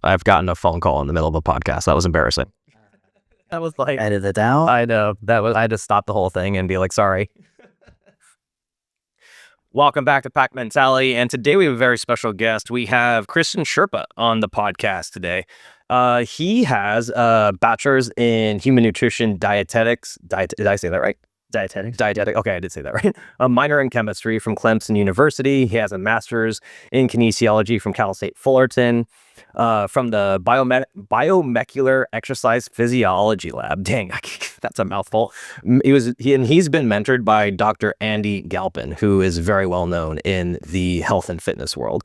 I've gotten a phone call in the middle of a podcast. That was embarrassing. That was like, edit it out. I know. I had to stop the whole thing and be like, sorry. Welcome back to Pack Mentality. And today we have a very special guest. We have Christian Sherpa on the podcast today. He has a bachelor's in human nutrition dietetics. Did I say that right? Dietetics. Okay, I did say that right. A minor in chemistry from Clemson University. He has a master's in kinesiology from State Fullerton. From the biomolecular exercise physiology lab. Dang, that's a mouthful. He's been mentored by Dr. Andy Galpin, who is very well known in the health and fitness world.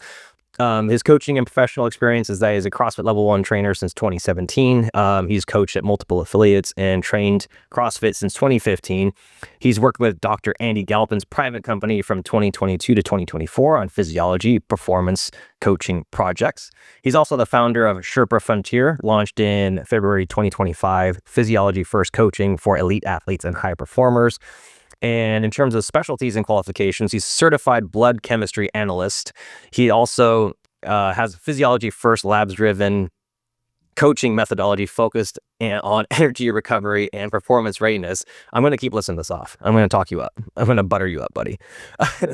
His coaching and professional experience is that he's a CrossFit Level 1 trainer since 2017. He's coached at multiple affiliates and trained CrossFit since 2015. He's worked with Dr. Andy Galpin's private company from 2022 to 2024 on physiology performance coaching projects. He's also the founder of Sherpa Frontier, launched in February 2025, Physiology-First coaching for elite athletes and high performers. And in terms of specialties and qualifications, he's a certified blood chemistry analyst. He also has Physiology-First labs-driven coaching methodology focused on energy recovery and performance readiness. I'm going to keep listening this off. I'm going to talk you up. I'm going to butter you up, buddy.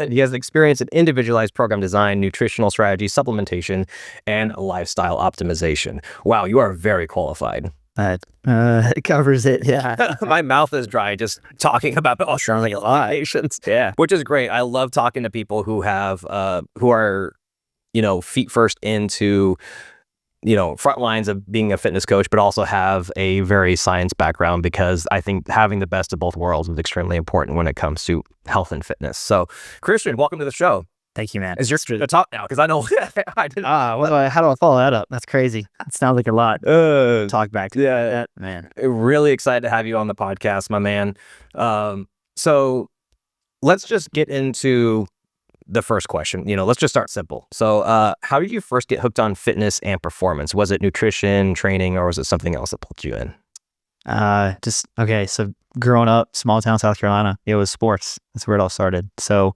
He has experience in individualized program design, nutritional strategy, supplementation, and lifestyle optimization. Wow, you are very qualified. It covers it. Yeah. My mouth is dry just talking about optimizations. Yeah, which is great. I love talking to people who have who are, feet first into, front lines of being a fitness coach, but also have a very science background, because I think having the best of both worlds is extremely important when it comes to health and fitness. So, Christian, welcome to the show. Thank you, man. Is your to talk now? Because I know I didn't. How do I follow that up? That's crazy. It sounds like a lot. Talk back to that, man. Really excited to have you on the podcast, my man. So let's just get into the first question. Let's just start simple. So how did you first get hooked on fitness and performance? Was it nutrition, training, or was it something else that pulled you in? So growing up, small town South Carolina, it was sports. That's where it all started. So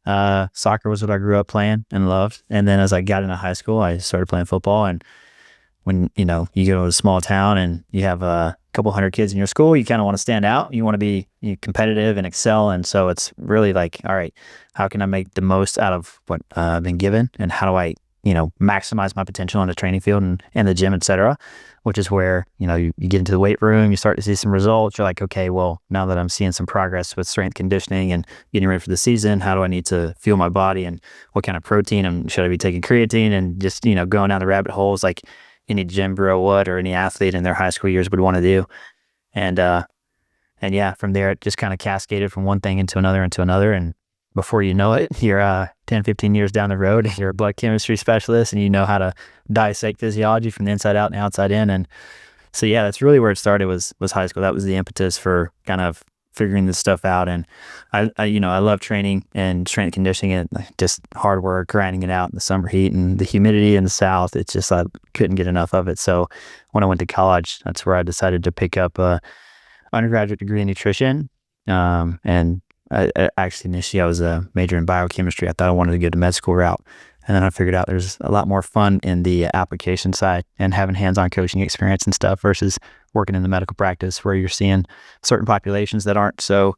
soccer was what I grew up playing and loved. And then as I got into high school, I started playing football. And when, you go to a small town and you have a couple hundred kids in your school, you kind of want to stand out. You want to be competitive and excel. And so it's really like, all right, how can I make the most out of what I've been given? And how do I, maximize my potential on the training field and the gym, et cetera, which is where, you get into the weight room, you start to see some results. You're like, okay, well, now that I'm seeing some progress with strength conditioning and getting ready for the season, how do I need to fuel my body and what kind of protein? And should I be taking creatine? And just, going down the rabbit holes like any gym bro would, or any athlete in their high school years would want to do. And yeah, from there, it just kind of cascaded from one thing into another. And before you know it, you're 10, 15 years down the road, you're a blood chemistry specialist and you know how to dissect physiology from the inside out and outside in. And so, yeah, that's really where it started was high school. That was the impetus for kind of figuring this stuff out. And I love training and strength conditioning and just hard work, grinding it out in the summer heat and the humidity in the South. It's just, I couldn't get enough of it. So when I went to college, that's where I decided to pick up a undergraduate degree in nutrition. And initially I was a major in biochemistry. I thought I wanted to go the med school route. And then I figured out there's a lot more fun in the application side and having hands-on coaching experience and stuff versus working in the medical practice where you're seeing certain populations that aren't so,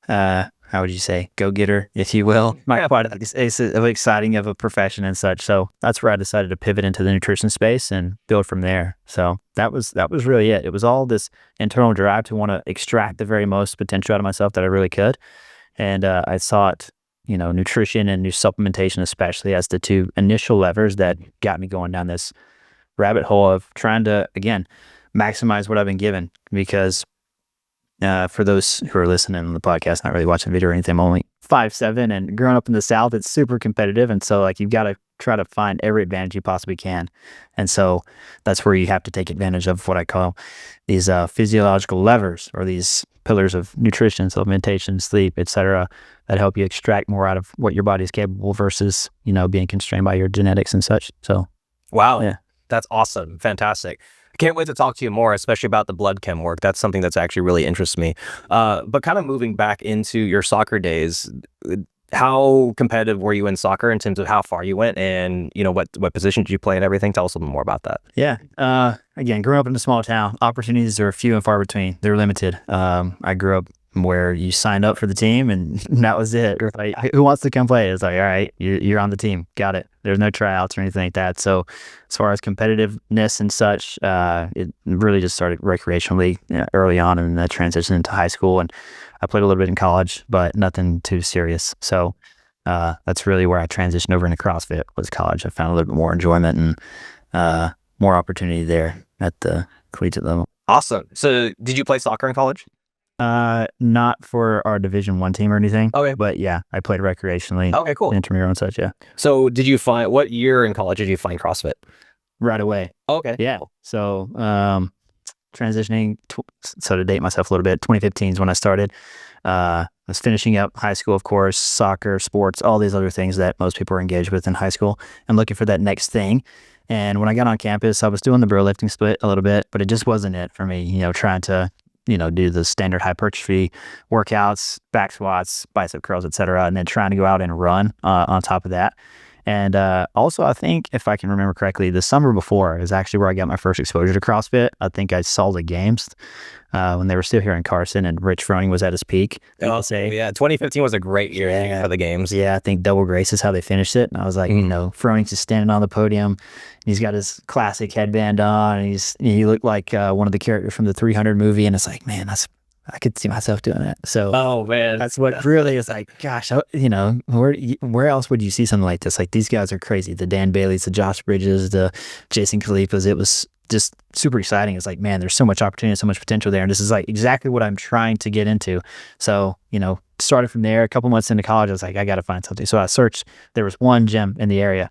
how would you say, go-getter, if you will. Not quite as exciting of a profession and such. So that's where I decided to pivot into the nutrition space and build from there. So that was really it. It was all this internal drive to want to extract the very most potential out of myself that I really could. And I sought, nutrition and new supplementation, especially as the two initial levers that got me going down this rabbit hole of trying to, again, maximize what I've been given. Because for those who are listening on the podcast, not really watching video or anything, I'm only 5'7", and growing up in the South, it's super competitive. And so you've got to try to find every advantage you possibly can. And so that's where you have to take advantage of what I call these physiological levers, or these pillars of nutrition, supplementation, sleep, etc., that help you extract more out of what your body is capable versus, being constrained by your genetics and such. So, wow, yeah, that's awesome. Fantastic. I can't wait to talk to you more, especially about the blood chem work. That's something that's actually really interests me. But kind of moving back into your soccer days, how competitive were you in soccer in terms of how far you went, and what position did you play and everything? Tell us a little bit more about that. Yeah. Again, growing up in a small town, opportunities are few and far between. They're limited. I grew up where you signed up for the team and that was it. Like, who wants to come play? It's like, all right, you're on the team. Got it. There's no tryouts or anything like that. So as far as competitiveness and such, it really just started recreationally early on, and that transitioned into high school. And I played a little bit in college, but nothing too serious. So that's really where I transitioned over into CrossFit, was college. I found a little bit more enjoyment and more opportunity there at the collegiate level. Awesome. So did you play soccer in college? Not for our Division I team or anything. Okay. But yeah, I played recreationally. Okay, cool. Intramural and such, yeah. So did you find, what year in college did you find CrossFit? Right away. Okay. Yeah. So transitioning, so to date myself a little bit, 2015 is when I started. I was finishing up high school, of course, soccer, sports, all these other things that most people are engaged with in high school, and looking for that next thing. And when I got on campus, I was doing the bro lifting split a little bit, but it just wasn't it for me, trying to do the standard hypertrophy workouts, back squats, bicep curls, etc., and then trying to go out and run on top of that. And also, I think, if I can remember correctly, the summer before is actually where I got my first exposure to CrossFit. I think I saw the games when they were still here in Carson, and Rich Froning was at his peak. I'll say, yeah, 2015 was a great year for the games. Yeah, I think Double Grace is how they finished it. And I was like, Froning's just standing on the podium. He's got his classic headband on, and he looked like one of the characters from the 300 movie. And it's like, man, I could see myself doing that. So, oh man, that's what really is like, gosh, where else would you see something like this? Like, these guys are crazy. The Dan Baileys, the Josh Bridges, the Jason Khalifa's. It was just super exciting. It's like, man, there's so much opportunity, so much potential there. And this is like exactly what I'm trying to get into. So, started from there. A couple months into college, I was like, I got to find something. So I searched. There was one gym in the area,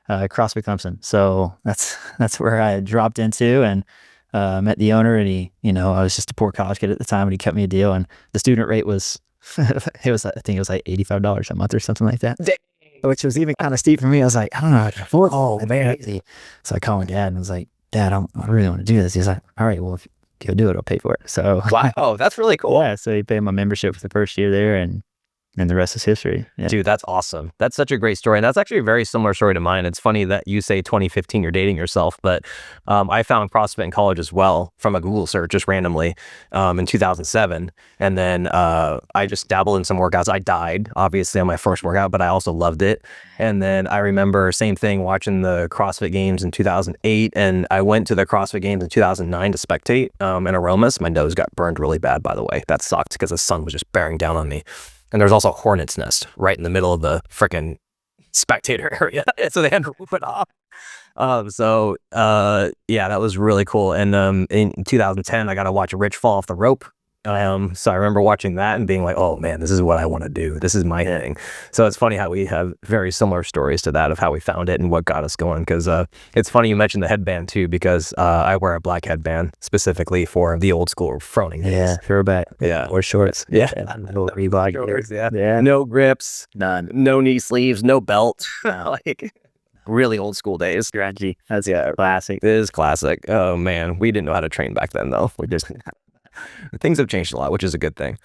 CrossFit Clemson. So that's where I dropped into, and met the owner, and he, I was just a poor college kid at the time, and he cut me a deal, and the student rate was, I think it was like $85 a month or something like that. Dang. Which was even kind of steep for me. I was like, I don't know how to afford. Oh man. So I called my dad and was like, Dad, I really want to do this. He's like, all right, well, if you'll do it, I'll pay for it. So wow, that's really cool. Yeah. So he paid my membership for the first year there, and the rest is history. Yeah. Dude, that's awesome. That's such a great story. And that's actually a very similar story to mine. It's funny that you say 2015 you're dating yourself, but I found CrossFit in college as well from a Google search, just randomly, in 2007. And then I just dabbled in some workouts. I died, obviously, on my first workout, but I also loved it. And then I remember, same thing, watching the CrossFit Games in 2008. And I went to the CrossFit Games in 2009 to spectate in Aromas. My nose got burned really bad, by the way. That sucked because the sun was just bearing down on me. And there's also a hornet's nest right in the middle of the frickin' spectator area. So they had to roof it off. Yeah, that was really cool. And in 2010, I got to watch Rich fall off the rope. So I remember watching that and being like, oh man, this is what I want to do. This is my thing. So it's funny how we have very similar stories to that of how we found it and what got us going. Because it's funny you mentioned the headband too, because I wear a black headband specifically for the old school Froning days. Yeah, throwback. Yeah. Or shorts. Yeah. Reebok. Shorts, yeah. No grips. None. No knee sleeves. No belt. Like really old school days. Strategy. That's classic. It is classic. Oh man, we didn't know how to train back then though. We just things have changed a lot, which is a good thing.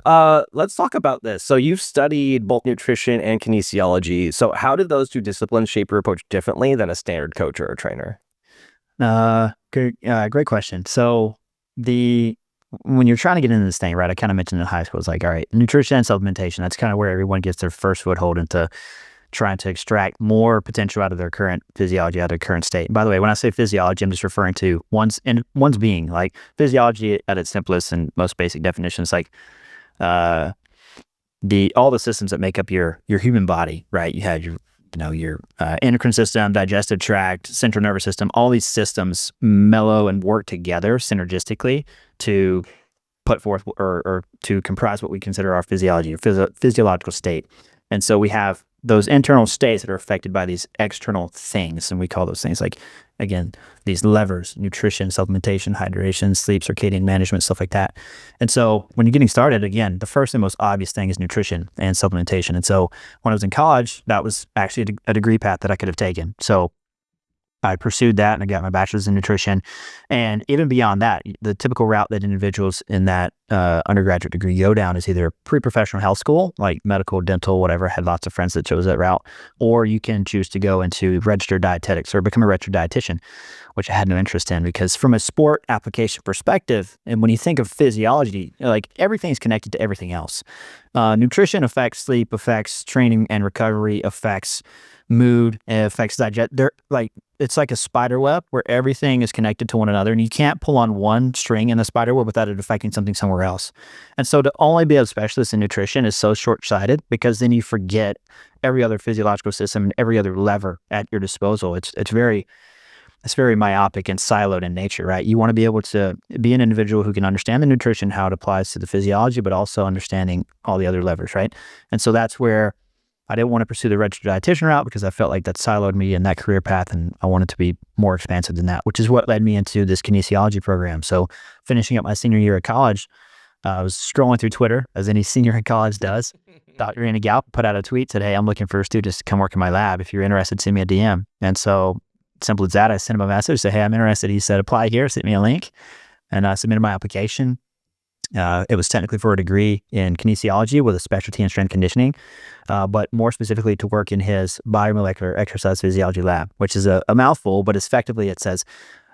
Let's talk about this. So you've studied both nutrition and kinesiology. So how did those two disciplines shape your approach differently than a standard coach or a trainer? Great question. So when you're trying to get into this thing, right, I kind of mentioned in high school, it's like, all right, nutrition and supplementation, that's kind of where everyone gets their first foothold into trying to extract more potential out of their current physiology, out of their current state. And by the way, when I say physiology, I'm just referring to one's being. Like, physiology at its simplest and most basic definition is like all the systems that make up your human body, right? You have your endocrine system, digestive tract, central nervous system. All these systems mellow and work together synergistically to put forth or to comprise what we consider our physiology, or physiological state. And so we have those internal states that are affected by these external things. And we call those things, like, again, these levers: nutrition, supplementation, hydration, sleep, circadian management, stuff like that. And so when you're getting started, again, the first and most obvious thing is nutrition and supplementation. And so when I was in college, that was actually a degree path that I could have taken. So I pursued that and I got my bachelor's in nutrition. And even beyond that, the typical route that individuals in that undergraduate degree go down is either pre-professional health school, like medical, dental, whatever. I had lots of friends that chose that route. Or you can choose to go into registered dietetics or become a registered dietitian, which I had no interest in, because from a sport application perspective, and when you think of physiology, like everything's connected to everything else. Nutrition affects sleep, affects training and recovery, affects mood, it affects it's like a spider web where everything is connected to one another, and you can't pull on one string in the spider web without it affecting something somewhere else. And so to only be a specialist in nutrition is so short-sighted, because then you forget every other physiological system and every other lever at your disposal. It's very myopic and siloed in nature, right? You want to be able to be an individual who can understand the nutrition, how it applies to the physiology, but also understanding all the other levers, right? And so that's where I didn't want to pursue the registered dietitian route, because I felt like that siloed me in that career path, and I wanted to be more expansive than that, which is what led me into this kinesiology program. So finishing up my senior year at college, I was scrolling through Twitter, as any senior in college does. Dr. Andy Galpin put out a tweet, said, "Hey, I'm looking for students to come work in my lab. If you're interested, send me a DM." And so simple as that, I sent him a message, said, "Hey, I'm interested." He said, "Apply here," sent me a link, and I submitted my application. It was technically for a degree in kinesiology with a specialty in strength conditioning, but more specifically to work in his biomolecular exercise physiology lab, which is a mouthful, but effectively it says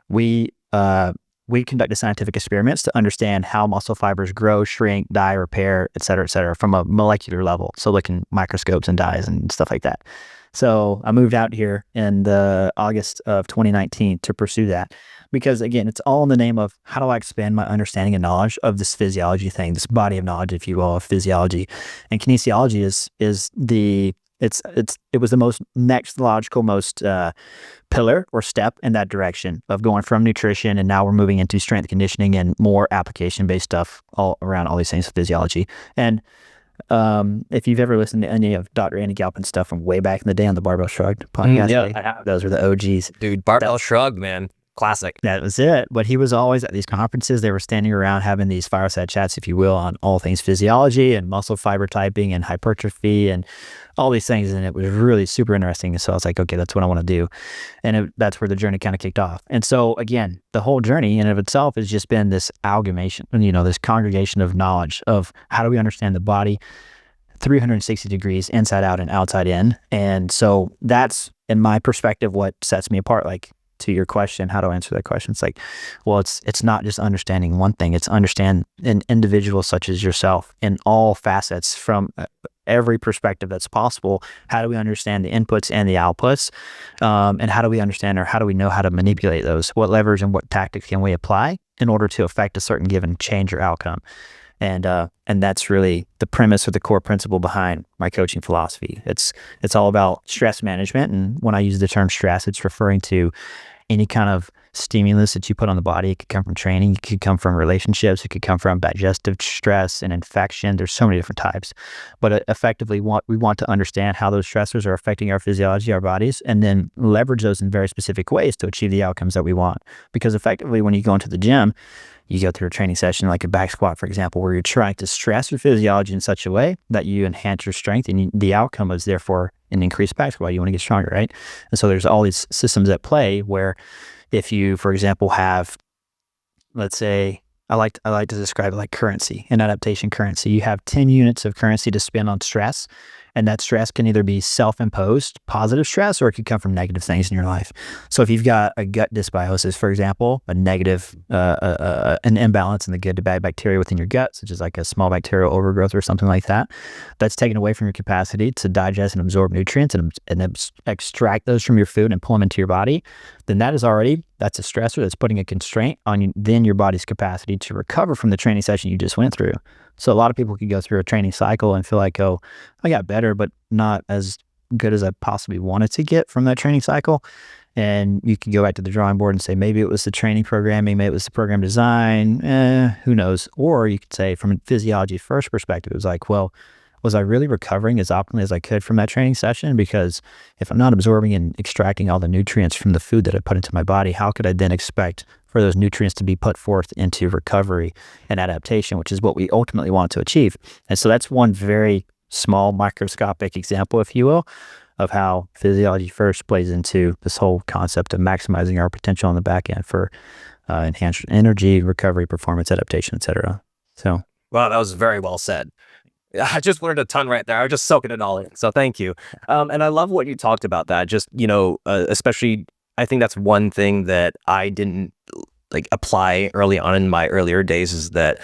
we conduct scientific experiments to understand how muscle fibers grow, shrink, die, repair, et cetera, from a molecular level. So looking microscopes and dyes and stuff like that. So I moved out here in the August of 2019 to pursue that, because again, it's all in the name of how do I expand my understanding and knowledge of this physiology thing, this body of knowledge, if you will, of physiology. And kinesiology it was the most next logical, most pillar or step in that direction of going from nutrition, and now we're moving into strength conditioning and more application-based stuff all around all these things of physiology. And if you've ever listened to any of Dr. Andy Galpin's stuff from way back in the day on the Barbell Shrugged podcast, I have. those are the OGs. Dude, Barbell Shrugged, man. Classic. That was it. But he was always at these conferences. They were standing around having these fireside chats, if you will, on all things physiology and muscle fiber typing and hypertrophy and all these things. And it was really super interesting. So I was like, okay, that's what I want to do. And that's where the journey kind of kicked off. And so again, the whole journey in and of itself has just been this amalgamation, this congregation of knowledge of how do we understand the body 360 degrees inside out and outside in. And so that's, in my perspective, what sets me apart. Like, to your question, how do I answer that question? It's like, well, it's not just understanding one thing. It's understand an individual such as yourself in all facets from every perspective that's possible. How do we understand the inputs and the outputs? And how do we understand, or how do we know how to manipulate those? What levers and what tactics can we apply in order to affect a certain given change or outcome? And that's really the premise or the core principle behind my coaching philosophy. It's all about stress management. And when I use the term stress, it's referring to any kind of stimulus that you put on the body. It could come from training, it could come from relationships, it could come from digestive stress and infection. There's so many different types. But effectively, we want to understand how those stressors are affecting our physiology, our bodies, and then leverage those in very specific ways to achieve the outcomes that we want. Because effectively, when you go into the gym, you go through a training session like a back squat, for example, where you're trying to stress your physiology in such a way that you enhance your strength, and the outcome is therefore an increased back squat. You want to get stronger, right? And so there's all these systems at play where if you, for example, have, let's say, I like to describe it like currency, an adaptation currency. You have 10 units of currency to spend on stress, and that stress can either be self-imposed positive stress, or it could come from negative things in your life. So if you've got a gut dysbiosis, for example, a negative, an imbalance in the good to bad bacteria within your gut, such as like a small bacterial overgrowth or something like that, that's taken away from your capacity to digest and absorb nutrients and extract those from your food and pull them into your body, then that's a stressor that's putting a constraint on your body's capacity to recover from the training session you just went through. So a lot of people could go through a training cycle and feel like, oh, I got better, but not as good as I possibly wanted to get from that training cycle. And you can go back to the drawing board and say, maybe it was the training programming, maybe it was the program design, who knows? Or you could say, from a Physiology-First perspective, it was like, well, was I really recovering as optimally as I could from that training session? Because if I'm not absorbing and extracting all the nutrients from the food that I put into my body, how could I then expect for those nutrients to be put forth into recovery and adaptation, which is what we ultimately want to achieve? And so that's one very small microscopic example, if you will, of how physiology first plays into this whole concept of maximizing our potential on the back end for enhanced energy, recovery, performance, adaptation, etc. So, Wow, that was very well said. I just learned a ton right there. I was just soaking it all in. So thank you. And I love what you talked about that. Just, especially, I think that's one thing that I didn't like apply early on in my earlier days, is that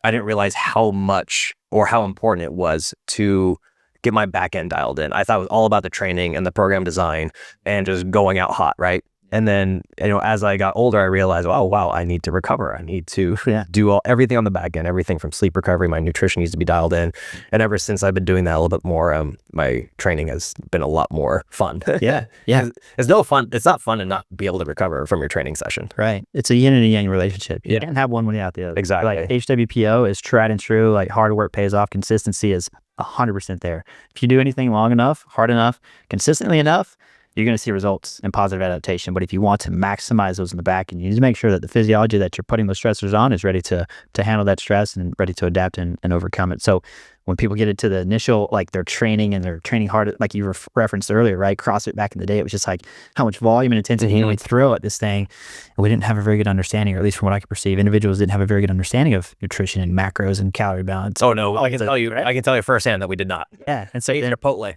I didn't realize how much or how important it was to get my back end dialed in. I thought it was all about the training and the program design and just going out hot, right? And then, as I got older, I realized, oh, wow, I need to recover. I need to do everything on the back end, everything from sleep recovery. My nutrition needs to be dialed in. And ever since I've been doing that a little bit more, my training has been a lot more fun. Yeah. It's no fun. It's not fun to not be able to recover from your training session. Right. It's a yin and a yang relationship. You can't have one without the other. Exactly. Like HWPO is tried and true. Like hard work pays off. Consistency is 100% there. If you do anything long enough, hard enough, consistently enough, you're going to see results and positive adaptation. But if you want to maximize those in the back, and you need to make sure that the physiology that you're putting those stressors on is ready to handle that stress and ready to adapt and overcome it. So when people get into the initial, like they're training and they're training hard, like you referenced earlier, right? CrossFit back in the day, it was just like how much volume and intensity we throw at this thing. And we didn't have a very good understanding, or at least from what I could perceive, individuals didn't have a very good understanding of nutrition and macros and calorie balance. Oh no, I can tell you, I can tell you firsthand that we did not. Yeah. And so Chipotle.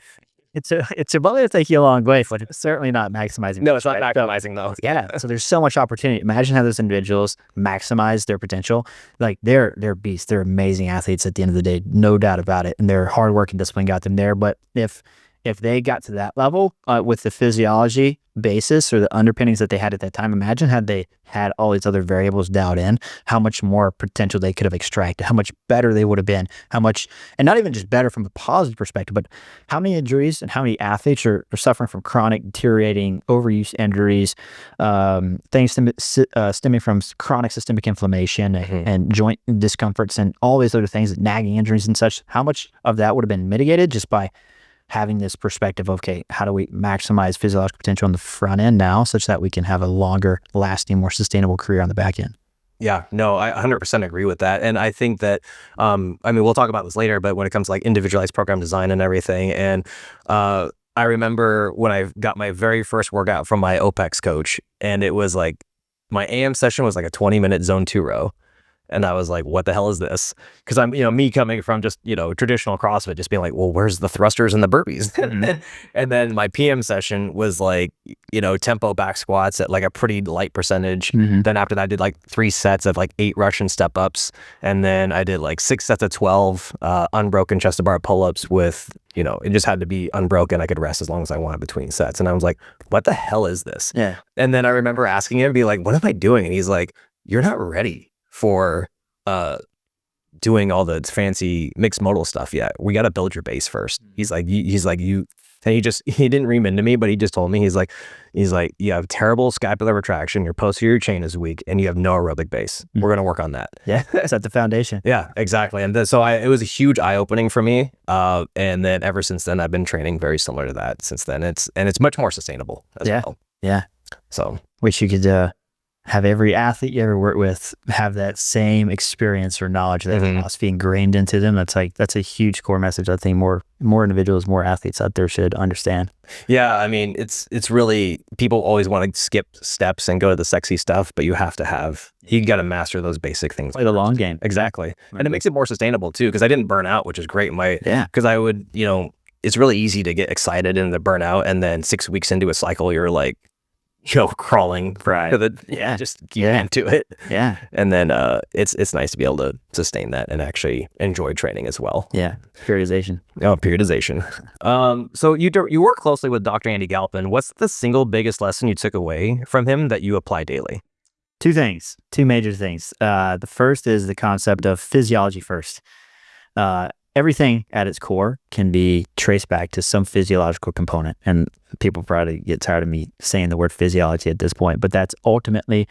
it's a bullet to take you a long way, but it's certainly not maximizing. No, it's not maximizing though. Yeah. So there's so much opportunity. Imagine how those individuals maximize their potential. Like they're beasts. They're amazing athletes at the end of the day, no doubt about it. And their hard work and discipline got them there. But if they got to that level with the physiology basis or the underpinnings that they had at that time, imagine had they had all these other variables dialed in, how much more potential they could have extracted, how much better they would have been, how much, and not even just better from a positive perspective, but how many injuries and how many athletes are suffering from chronic deteriorating overuse injuries, things stemming from chronic systemic inflammation and joint discomforts and all these other things, nagging injuries and such. How much of that would have been mitigated just by having this perspective of, okay, how do we maximize physiological potential on the front end now such that we can have a longer lasting, more sustainable career on the back end? Yeah, no, I 100% agree with that. And I think that, we'll talk about this later, but when it comes to like individualized program design and everything, and I remember when I got my very first workout from my OPEX coach, and it was like, my AM session was like a 20-minute zone 2 row. And I was like, what the hell is this? Because I'm, me coming from just, traditional CrossFit, just being like, well, where's the thrusters and the burpees? And then my PM session was like, tempo back squats at like a pretty light percentage. Then after that, I did like 3 sets of like 8 Russian step ups. And then I did like 6 sets of 12 unbroken chest to bar pull-ups with, it just had to be unbroken. I could rest as long as I wanted between sets. And I was like, what the hell is this? Yeah. And then I remember asking him, be like, what am I doing? And he's like, you're not ready for doing all the fancy mixed modal stuff yet. We got to build your base first. He's like, you, and he didn't ream into me, but he just told me, he's like, you have terrible scapular retraction, your posterior chain is weak, and you have no aerobic base. We're going to work on that. Yeah. Set the foundation. Yeah, exactly. And so it was a huge eye opening for me. And then ever since then, I've been training very similar to that since then. It's much more sustainable as well. Yeah. So wish you could, have every athlete you ever work with have that same experience or knowledge, that philosophy ingrained into them. That's a huge core message I think more individuals, more athletes out there should understand. Yeah, it's really, people always want to skip steps and go to the sexy stuff, but you got to master those basic things. Play the long game. Exactly. And it makes it more sustainable too, because I didn't burn out, which is great. Because I would, it's really easy to get excited and to burn out, and then 6 weeks into a cycle, you're like, crawling right just get into it. Yeah. And then it's nice to be able to sustain that and actually enjoy training as well. Yeah. Periodization. So you work closely with Dr. Andy Galpin. What's the single biggest lesson you took away from him that you apply daily? 2 major things. The first is the concept of physiology-first. Everything at its core can be traced back to some physiological component. And people probably get tired of me saying the word physiology at this point, but that's ultimately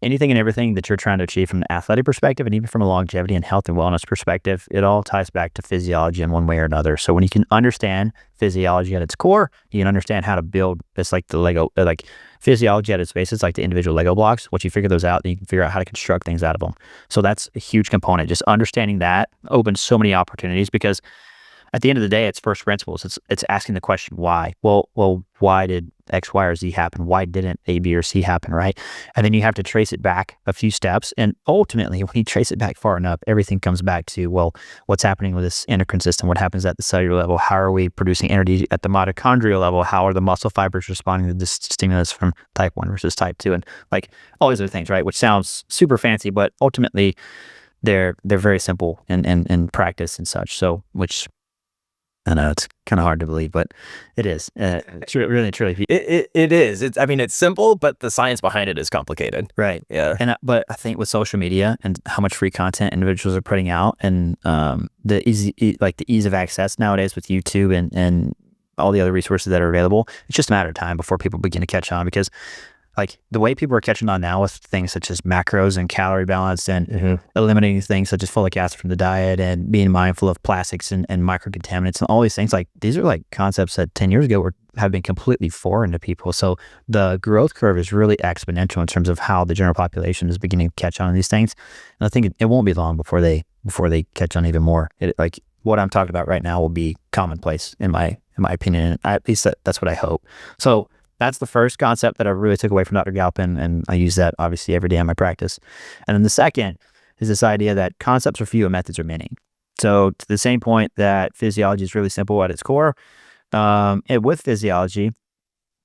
anything and everything that you're trying to achieve from an athletic perspective, and even from a longevity and health and wellness perspective. It all ties back to physiology in one way or another. So when you can understand physiology at its core, you can understand how to build. It's like the Lego, like physiology at its base, it's like the individual Lego blocks. Once you figure those out, then you can figure out how to construct things out of them. So that's a huge component. Just understanding that opens so many opportunities, because at the end of the day, it's first principles. It's asking the question why. Well, why did X, Y, or Z happen? Why didn't A, B, or C happen, right? And then you have to trace it back a few steps. And ultimately, when you trace it back far enough, everything comes back to, well, what's happening with this endocrine system? What happens at the cellular level? How are we producing energy at the mitochondrial level? How are the muscle fibers responding to this stimulus from type 1 versus type 2? And like all these other things, right? Which sounds super fancy, but ultimately they're very simple in practice and such. So, which I know it's kind of hard to believe, but it is. It's really, truly. It is. I mean, it's simple, but the science behind it is complicated. Right. Yeah. And but I think with social media and how much free content individuals are putting out, and the ease of access nowadays with YouTube and all the other resources that are available, it's just a matter of time before people begin to catch on, because like the way people are catching on now with things such as macros and calorie balance and eliminating things such as folic acid from the diet and being mindful of plastics and microcontaminants and all these things, like these are like concepts that 10 years ago have been completely foreign to people. So the growth curve is really exponential in terms of how the general population is beginning to catch on to these things. And I think it won't be long before they catch on even more. Like what I'm talking about right now will be commonplace in my opinion. At least that's what I hope. So that's the first concept that I really took away from Dr. Galpin, and I use that obviously every day in my practice. And then the second is this idea that concepts are few and methods are many. So to the same point that physiology is really simple at its core, and with physiology,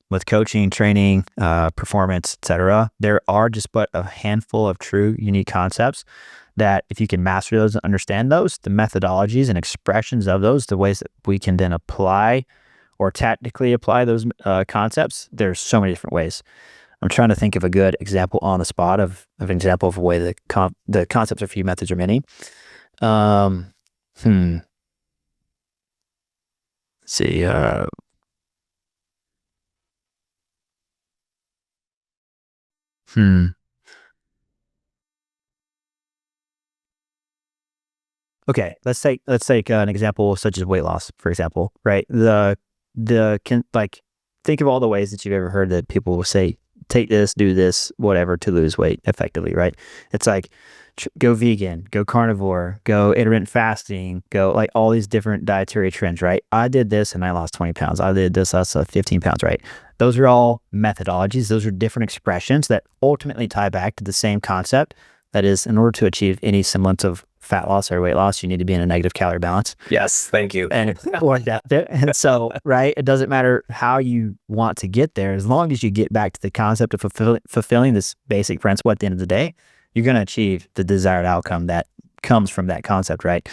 with coaching, training, performance, etc., there are just but a handful of true unique concepts that if you can master those and understand those, the methodologies and expressions of those, the ways that we can then apply or tactically apply those concepts, there's so many different ways. I'm trying to think of a good example on the spot of an example of a way that the concepts are few, methods are many. Let's see. Okay, let's take an example such as weight loss, for example, right? Think of all the ways that you've ever heard that people will say, take this, do this, whatever, to lose weight effectively, right? It's like, go vegan, go carnivore, go intermittent fasting, go like all these different dietary trends, right? I did this and I lost 20 pounds. I did this, I lost 15 pounds, right? Those are all methodologies. Those are different expressions that ultimately tie back to the same concept. That is, in order to achieve any semblance of fat loss or weight loss, you need to be in a negative calorie balance. Yes, thank you. And so, right, it doesn't matter how you want to get there, as long as you get back to the concept of fulfilling this basic principle at the end of the day, you're going to achieve the desired outcome that comes from that concept, right?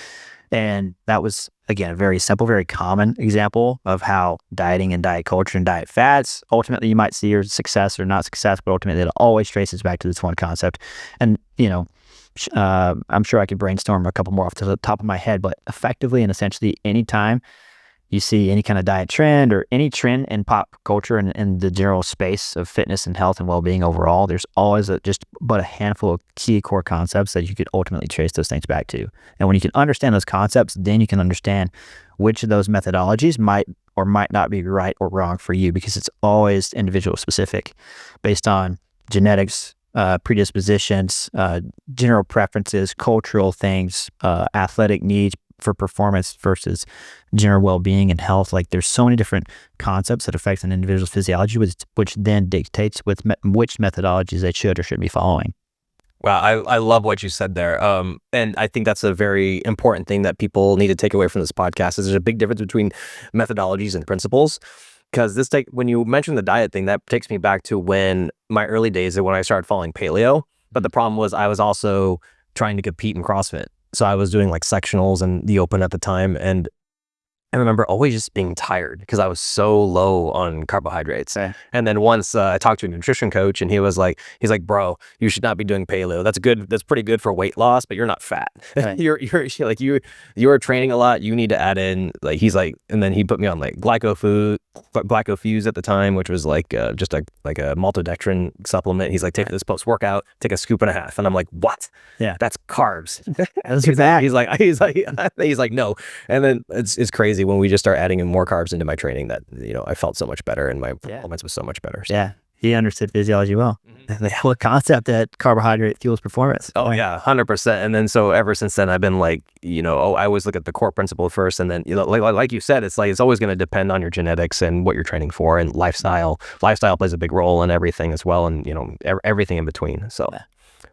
And that was, again, a very simple, very common example of how dieting and diet culture and diet fads, ultimately you might see your success or not success, but ultimately it always traces back to this one concept. And, I'm sure I could brainstorm a couple more off to the top of my head, but effectively and essentially anytime you see any kind of diet trend or any trend in pop culture and in the general space of fitness and health and well-being overall, there's always just but a handful of key core concepts that you could ultimately trace those things back to. And when you can understand those concepts, then you can understand which of those methodologies might or might not be right or wrong for you, because it's always individual specific based on genetics, predispositions, general preferences, cultural things, athletic needs for performance versus general well-being and health. Like there's so many different concepts that affect an individual's physiology, which then dictates which methodologies they should or shouldn't be following. Wow, I love what you said there. And I think that's a very important thing that people need to take away from this podcast, is there's a big difference between methodologies and principles. Because when you mentioned the diet thing, that takes me back to when my early days of when I started following paleo. But the problem was I was also trying to compete in CrossFit. So I was doing like sectionals and the open at the time. And I remember always just being tired because I was so low on carbohydrates. Okay. And then once I talked to a nutrition coach, and he's like, bro, you should not be doing paleo. That's good. That's pretty good for weight loss, but you're not fat. Right. you're training a lot. You need to add in, like, he's like, and then he put me on like glycofuse at the time, which was like just a maltodextrin supplement. He's like, take this post workout, take a scoop and a half. And I'm like, what? Yeah, that's carbs. That's bad. He's like, no. And then it's crazy when we just start adding in more carbs into my training that, I felt so much better and my performance was so much better. So. Yeah. he understood physiology well. The whole concept that carbohydrate fuels performance. Oh yeah, 100%. And then so ever since then, I've been like, I always look at the core principle first, and then like you said, it's like it's always going to depend on your genetics and what you're training for, and lifestyle. Lifestyle plays a big role in everything as well, and everything in between. So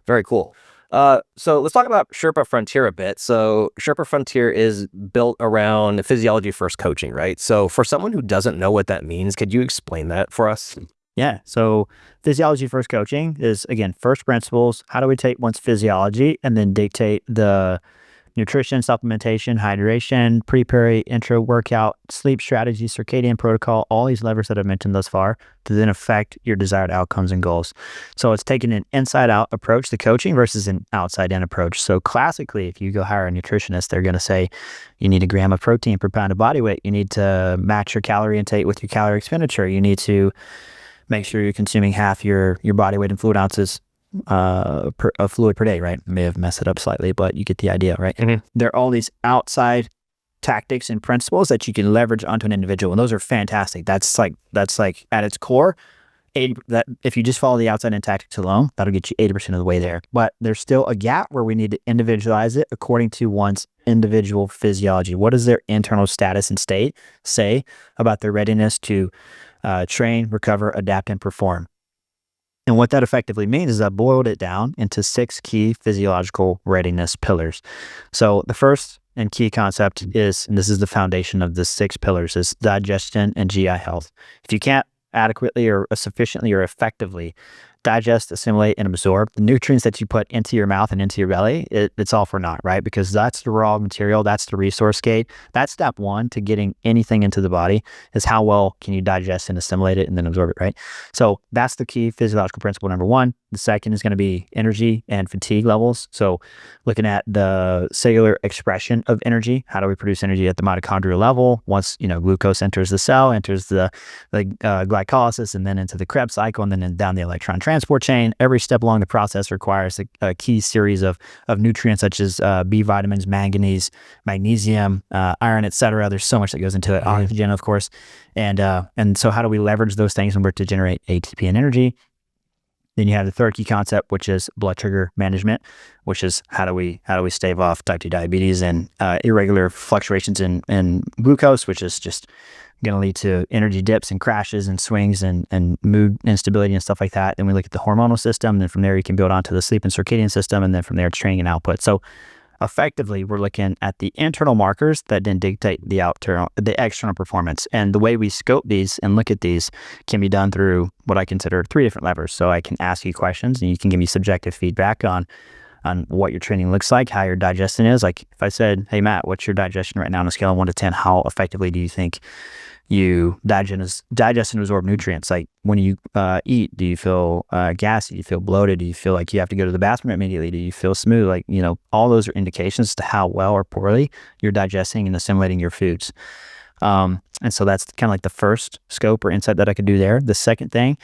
very cool. So let's talk about Sherpa Frontier a bit. So Sherpa Frontier is built around physiology-first coaching, right? So for someone who doesn't know what that means, could you explain that for us? Yeah. So physiology-first coaching is, again, first principles. How do we take one's physiology and then dictate the nutrition, supplementation, hydration, pre-peri, intra-workout, sleep strategy, circadian protocol, all these levers that I've mentioned thus far to then affect your desired outcomes and goals. So it's taking an inside-out approach to coaching versus an outside-in approach. So classically, if you go hire a nutritionist, they're going to say you need a gram of protein per pound of body weight. You need to match your calorie intake with your calorie expenditure. You need to make sure you're consuming half your body weight in fluid ounces of fluid per day, right? May have messed it up slightly, but you get the idea, right? There are all these outside tactics and principles that you can leverage onto an individual, and those are fantastic. That's like at its core, that if you just follow the outside in tactics alone, that'll get you 80% of the way there. But there's still a gap where we need to individualize it according to one's individual physiology. What does their internal status and state say about their readiness to train, recover, adapt, and perform? And what that effectively means is I boiled it down into 6 key physiological readiness pillars. So the first and key concept is, and this is the foundation of the 6 pillars, is digestion and GI health. If you can't adequately or sufficiently or effectively digest, assimilate, and absorb the nutrients that you put into your mouth and into your belly, it's all for naught, right? Because that's the raw material, that's the resource gate. That's step one to getting anything into the body, is how well can you digest and assimilate it and then absorb it, right? So that's the key physiological principle number 1. The second is going to be energy and fatigue levels. So looking at the cellular expression of energy, how do we produce energy at the mitochondrial level? Once glucose enters the cell, enters the glycolysis, and then into the Krebs cycle, and then down the electron transport chain. Every step along the process requires a key series of nutrients such as B vitamins, manganese, magnesium, iron, etc. There's so much that goes into it. Oxygen, of course, and so how do we leverage those things in order to generate ATP and energy? Then you have the third key concept, which is blood sugar management, which is how do we stave off type 2 diabetes and irregular fluctuations in glucose, which is just going to lead to energy dips and crashes and swings and mood instability and stuff like that. Then we look at the hormonal system. Then from there, you can build onto the sleep and circadian system. And then from there, it's training and output. So effectively, we're looking at the internal markers that then dictate the external performance. And the way we scope these and look at these can be done through what I consider 3 different levers. So I can ask you questions and you can give me subjective feedback on what your training looks like, how your digestion is. Like if I said, hey, Matt, what's your digestion right now on a scale of 1 to 10? How effectively do you think you digest and absorb nutrients? Like when you eat, do you feel gassy? Do you feel bloated? Do you feel like you have to go to the bathroom immediately? Do you feel smooth? Like, all those are indications to how well or poorly you're digesting and assimilating your foods. And so that's kind of like the first scope or insight that I could do there. The second thing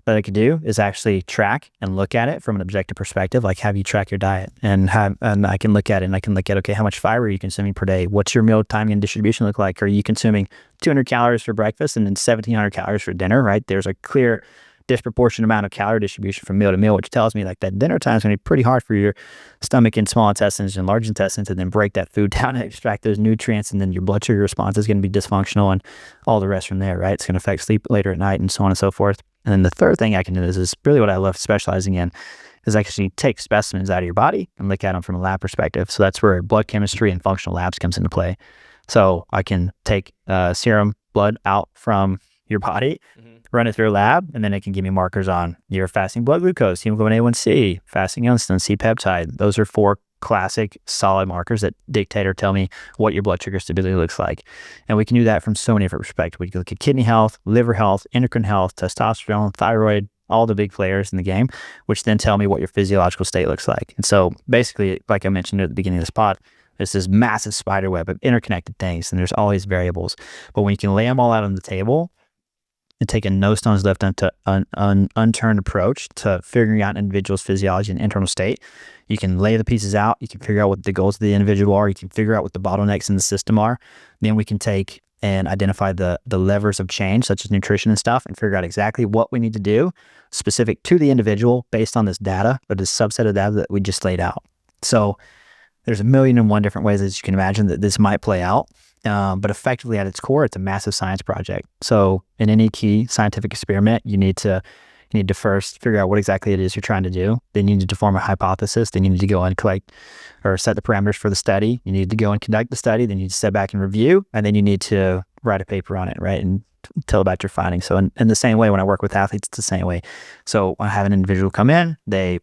that I could do is actually track and look at it from an objective perspective. Like, have you track your diet? And I can look at it and I can look at, okay, how much fiber are you consuming per day? What's your meal timing and distribution look like? Are you consuming 200 calories for breakfast and then 1,700 calories for dinner, right? There's a clear disproportionate amount of calorie distribution from meal to meal, which tells me like that dinner time is going to be pretty hard for your stomach and small intestines and large intestines to then break that food down and extract those nutrients. And then your blood sugar response is going to be dysfunctional and all the rest from there, right? It's going to affect sleep later at night and so on and so forth. And then the third thing I can do is really what I love specializing in is actually take specimens out of your body and look at them from a lab perspective. So that's where blood chemistry and functional labs comes into play. So I can take serum blood out from your body, run it through a lab, and then it can give me markers on your fasting blood glucose, hemoglobin A1C, fasting insulin, C-peptide. Those are 4 classic solid markers that dictate or tell me what your blood sugar stability looks like. And we can do that from so many different perspectives. We can look at kidney health, liver health, endocrine health, testosterone, thyroid, all the big players in the game, which then tell me what your physiological state looks like. And so basically, like I mentioned at the beginning of this pod, there's this massive spider web of interconnected things, and there's all these variables. But when you can lay them all out on the table and take a no stones left unturned approach to figuring out an individual's physiology and internal state, you can lay the pieces out. You can figure out what the goals of the individual are. You can figure out what the bottlenecks in the system are. Then we can take and identify the levers of change, such as nutrition and stuff, and figure out exactly what we need to do specific to the individual based on this data, or this subset of data that we just laid out. So there's a million and one different ways, as you can imagine, that this might play out. But effectively at its core, it's a massive science project. So in any key scientific experiment, you need to first figure out what exactly it is you're trying to do. Then you need to form a hypothesis. Then you need to go and collect or set the parameters for the study. You need to go and conduct the study. Then you need to step back and review. And then you need to write a paper on it, right? And tell about your findings. So in the same way, when I work with athletes, it's the same way. So I have an individual come in, they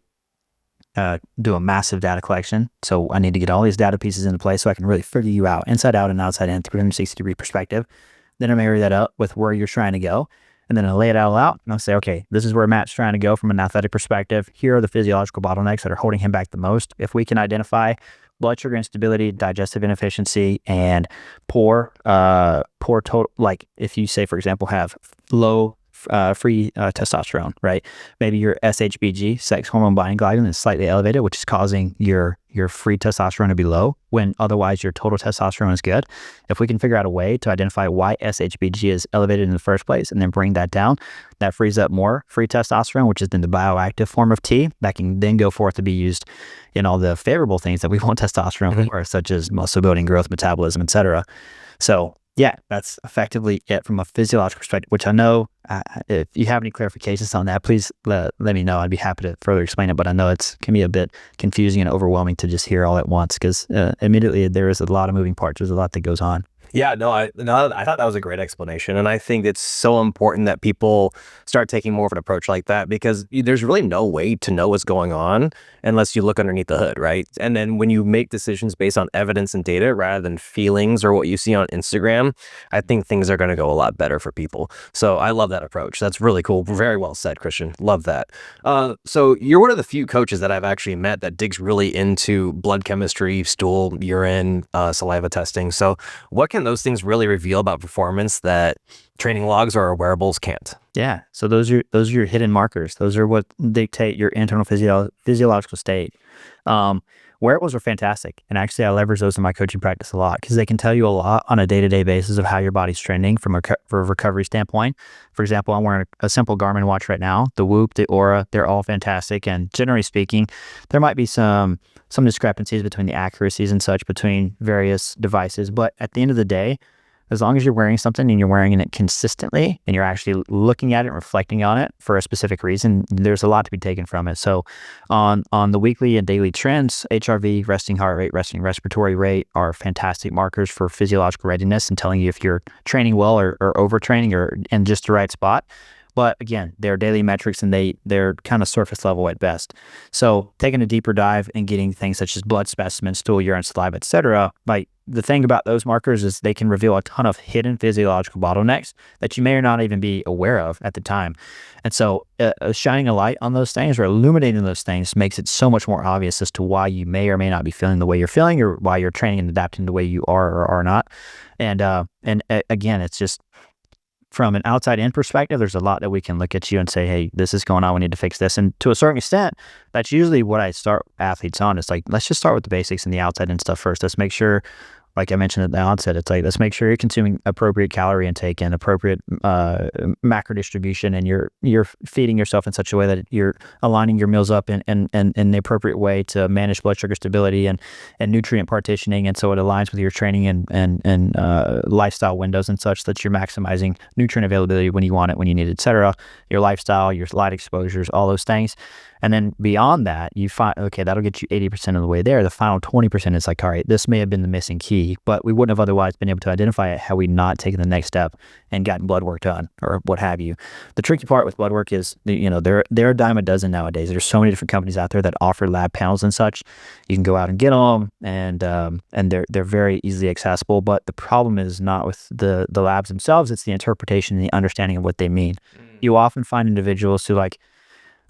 do a massive data collection. So I need to get all these data pieces into place so I can really figure you out, inside out and outside in, 360-degree perspective. Then I marry that up with where you're trying to go. And then I lay it all out and I'll say, okay, this is where Matt's trying to go from an athletic perspective. Here are the physiological bottlenecks that are holding him back the most. If we can identify blood sugar instability, digestive inefficiency, and poor total, like if you say, for example, have low free testosterone, right? Maybe your SHBG, sex hormone binding globulin, is slightly elevated, which is causing your free testosterone to be low when otherwise your total testosterone is good. If we can figure out a way to identify why SHBG is elevated in the first place and then bring that down, that frees up more free testosterone, which is then the bioactive form of T that can then go forth to be used in all the favorable things that we want testosterone for, such as muscle building, growth, metabolism, etc. So yeah, that's effectively it from a physiological perspective, which I know if you have any clarifications on that, please let me know. I'd be happy to further explain it, but I know it can be a bit confusing and overwhelming to just hear all at once because immediately there is a lot of moving parts. There's a lot that goes on. Yeah, I thought that was a great explanation. And I think it's so important that people start taking more of an approach like that because there's really no way to know what's going on unless you look underneath the hood, right? And then when you make decisions based on evidence and data rather than feelings or what you see on Instagram, I think things are going to go a lot better for people. So I love that approach. That's really cool. Very well said, Christian. Love that. So you're one of the few coaches that I've actually met that digs really into blood chemistry, stool, urine, saliva testing. So what can those things really reveal about performance that training logs or wearables can't? Yeah. So those are your hidden markers. Those are what dictate your internal physiological state. Wearables are fantastic. And actually, I leverage those in my coaching practice a lot because they can tell you a lot on a day-to-day basis of how your body's trending from a recovery standpoint. For example, I'm wearing a simple Garmin watch right now. The Whoop, the Aura, they're all fantastic. And generally speaking, there might be some discrepancies between the accuracies and such between various devices. But at the end of the day, as long as you're wearing something and you're wearing it consistently and you're actually looking at it and reflecting on it for a specific reason, there's a lot to be taken from it. So on the weekly and daily trends, HRV, resting heart rate, resting respiratory rate are fantastic markers for physiological readiness and telling you if you're training well or overtraining or in just the right spot. But again, they're daily metrics and they're kind of surface level at best. So taking a deeper dive and getting things such as blood specimens, stool, urine, saliva, etc. Like the thing about those markers is they can reveal a ton of hidden physiological bottlenecks that you may or not even be aware of at the time. And so shining a light on those things or illuminating those things makes it so much more obvious as to why you may or may not be feeling the way you're feeling or why you're training and adapting the way you are or are not. And again, it's just from an outside in perspective, there's a lot that we can look at you and say, hey, this is going on. We need to fix this. And to a certain extent, that's usually what I start athletes on. It's like, let's just start with the basics and the outside in stuff first. Let's make sure, like I mentioned at the onset, it's like, let's make sure you're consuming appropriate calorie intake and appropriate macro distribution, and you're feeding yourself in such a way that you're aligning your meals up in the appropriate way to manage blood sugar stability and nutrient partitioning. And so it aligns with your training and lifestyle windows and such that you're maximizing nutrient availability when you want it, when you need it, et cetera. Your lifestyle, your light exposures, all those things. And then beyond that, you find, okay, that'll get you 80% of the way there. The final 20% is like, all right, this may have been the missing key, but we wouldn't have otherwise been able to identify it had we not taken the next step and gotten blood work done or what have you. The tricky part with blood work is, there are a dime a dozen nowadays. There's so many different companies out there that offer lab panels and such. You can go out and get them, and they're very easily accessible. But the problem is not with the labs themselves; it's the interpretation and the understanding of what they mean. You often find individuals who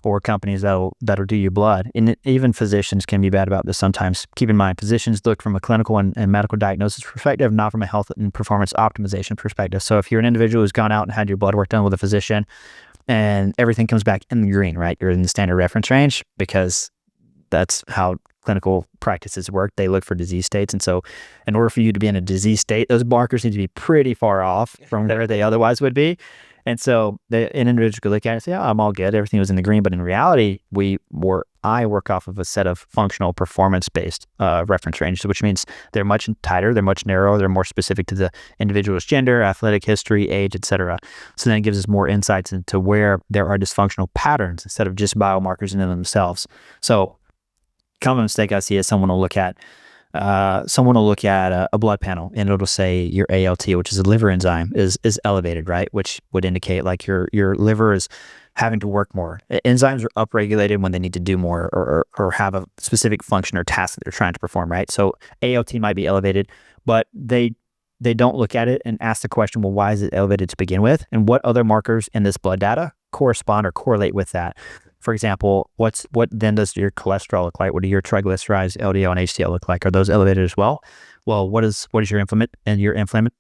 or companies that'll do your blood. And even physicians can be bad about this sometimes. Keep in mind, physicians look from a clinical and medical diagnosis perspective, not from a health and performance optimization perspective. So if you're an individual who's gone out and had your blood work done with a physician and everything comes back in the green, right? You're in the standard reference range because that's how clinical practices work, they look for disease states. And so in order for you to be in a disease state, those markers need to be pretty far off from where they otherwise would be. And so an individual could look at it and say, oh, I'm all good. Everything was in the green. But in reality, I work off of a set of functional performance-based reference ranges, which means they're much tighter, they're much narrower, they're more specific to the individual's gender, athletic history, age, etc. So then it gives us more insights into where there are dysfunctional patterns instead of just biomarkers in and of themselves. So common mistake I see is someone will look at a blood panel and it'll say your ALT, which is a liver enzyme, is elevated, right? Which would indicate like your liver is having to work more. Enzymes are upregulated when they need to do more or have a specific function or task that they're trying to perform, right? So ALT might be elevated, but they don't look at it and ask the question, well, why is it elevated to begin with? And what other markers in this blood data correspond or correlate with that? For example, what then does your cholesterol look like? What do your triglycerides, LDL, and HDL look like? Are those elevated as well? Well, what is your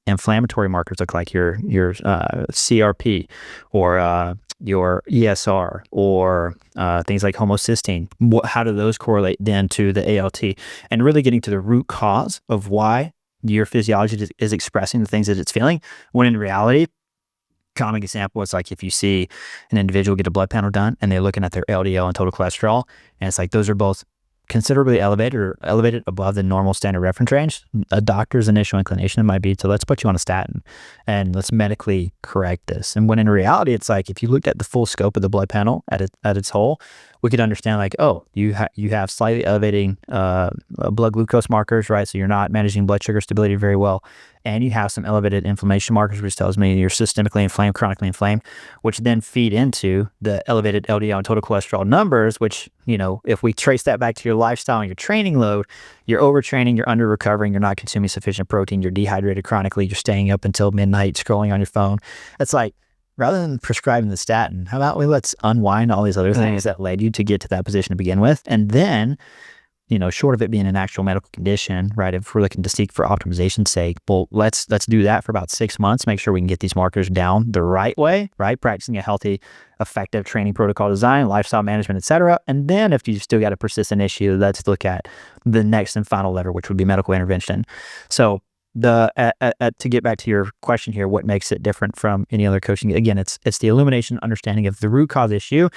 inflammatory markers look like? Your CRP or your ESR or things like homocysteine. How do those correlate then to the ALT? And really getting to the root cause of why your physiology is expressing the things that it's feeling, when in reality, common example is like if you see an individual get a blood panel done and they're looking at their LDL and total cholesterol, and it's like those are both considerably elevated or elevated above the normal standard reference range. A doctor's initial inclination might be to, let's put you on a statin and let's medically correct this. And when in reality, it's like if you looked at the full scope of the blood panel at its whole, we could understand like, oh, you have slightly elevating blood glucose markers, right? So you're not managing blood sugar stability very well. And you have some elevated inflammation markers, which tells me you're systemically inflamed, chronically inflamed, which then feed into the elevated LDL and total cholesterol numbers, which, if we trace that back to your lifestyle and your training load, you're overtraining, you're under recovering, you're not consuming sufficient protein, you're dehydrated chronically, you're staying up until midnight scrolling on your phone. It's like, rather than prescribing the statin, how about let's unwind all these other things that led you to get to that position to begin with. And then, short of it being an actual medical condition, right? If we're looking to seek for optimization's sake, well, let's do that for about 6 months, make sure we can get these markers down the right way, right? Practicing a healthy, effective training protocol design, lifestyle management, etc. And then if you've still got a persistent issue, let's look at the next and final lever, which would be medical intervention. So to get back to your question here, what makes it different from any other coaching? Again, it's the illumination, understanding of the root cause issue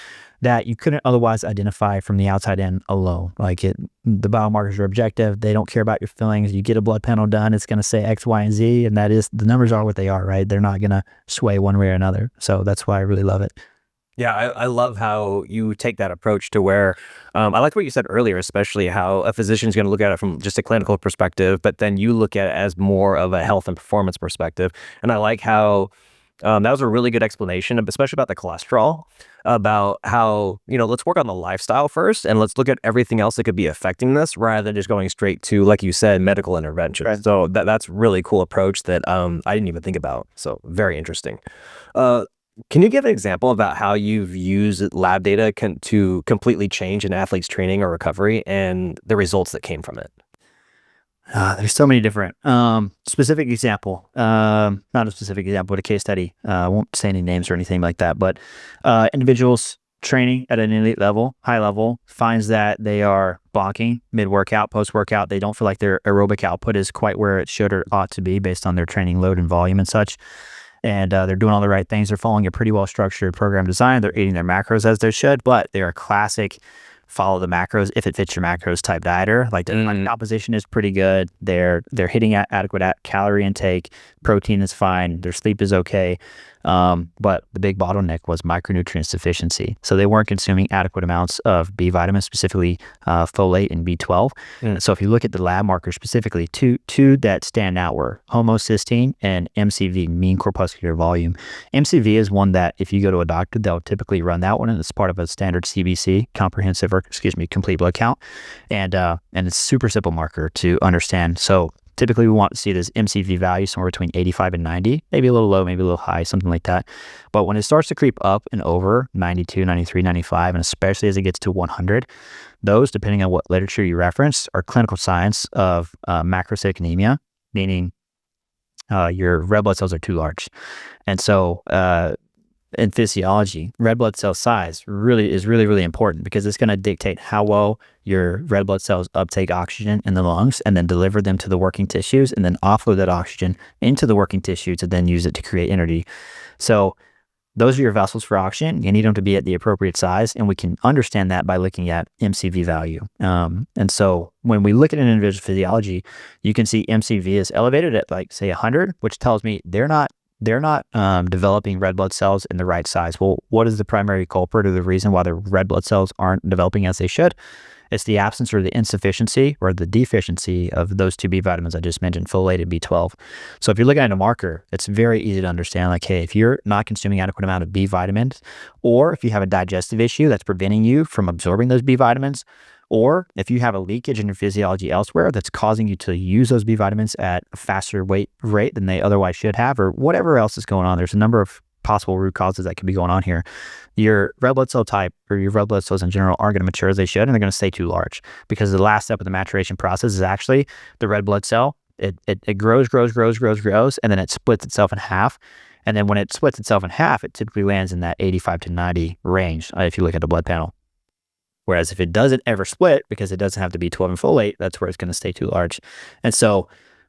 that you couldn't otherwise identify from the outside in alone. The biomarkers are objective. They don't care about your feelings. You get a blood panel done, it's going to say X, Y, and Z, and that is, the numbers are what they are, right? They're not going to sway one way or another. So that's why I really love it. Yeah, I love how you take that approach to where, I like what you said earlier, especially how a physician is going to look at it from just a clinical perspective, but then you look at it as more of a health and performance perspective. And I like how that was a really good explanation, especially about the cholesterol, about how, let's work on the lifestyle first and let's look at everything else that could be affecting this rather than just going straight to, like you said, medical intervention. Right. So that's a really cool approach that I didn't even think about. So very interesting. Can you give an example about how you've used lab data to completely change an athlete's training or recovery and the results that came from it? There's so many different specific example, not a specific example, but a case study. I won't say any names or anything like that, but individuals training at an elite level, high level, finds that they are bonking mid-workout, post-workout. They don't feel like their aerobic output is quite where it should or ought to be based on their training load and volume and such. And they're doing all the right things. They're following a pretty well-structured program design. They're eating their macros as they should, but they're a classic follow the macros if it fits your macros type dieter. Like the composition is pretty good. They're hitting adequate calorie intake. Protein is fine. Their sleep is okay. But the big bottleneck was micronutrient deficiency. So they weren't consuming adequate amounts of B vitamins, specifically folate and B12. So if you look at the lab markers specifically, two that stand out were homocysteine and MCV, mean corpuscular volume. MCV is one that if you go to a doctor, they'll typically run that one, and it's part of a standard CBC, complete blood count. And it's a super simple marker to understand. So typically we want to see this MCV value somewhere between 85 and 90, maybe a little low, maybe a little high, something like that. But when it starts to creep up and over 92, 93, 95, and especially as it gets to 100, those, depending on what literature you reference, are clinical signs of macrocytic anemia, meaning your red blood cells are too large. And so in physiology, red blood cell size is really important because it's going to dictate how well your red blood cells uptake oxygen in the lungs and then deliver them to the working tissues and then offload that oxygen into the working tissue to then use it to create energy. So those are your vessels for oxygen. You need them to be at the appropriate size, and we can understand that by looking at MCV value. And so when we look at an individual's physiology, you can see MCV is elevated at like say 100, which tells me they're not developing red blood cells in the right size. Well, what is the primary culprit or the reason why the red blood cells aren't developing as they should? It's the absence or the insufficiency or the deficiency of those two B vitamins I just mentioned, folate and B12. So if you're looking at a marker, it's very easy to understand, like, hey, if you're not consuming adequate amount of B vitamins, or if you have a digestive issue that's preventing you from absorbing those B vitamins, or if you have a leakage in your physiology elsewhere that's causing you to use those B vitamins at a faster rate than they otherwise should have, or whatever else is going on, there's a number of possible root causes that could be going on here. Your red blood cell type or your red blood cells in general aren't going to mature as they should, and they're going to stay too large because the last step of the maturation process is actually the red blood cell. It grows, and then it splits itself in half. And then when it splits itself in half, it typically lands in that 85 to 90 range if you look at the blood panel. Whereas if it doesn't ever split, because it doesn't have to be 12 and folate, that's where it's going to stay too large. And so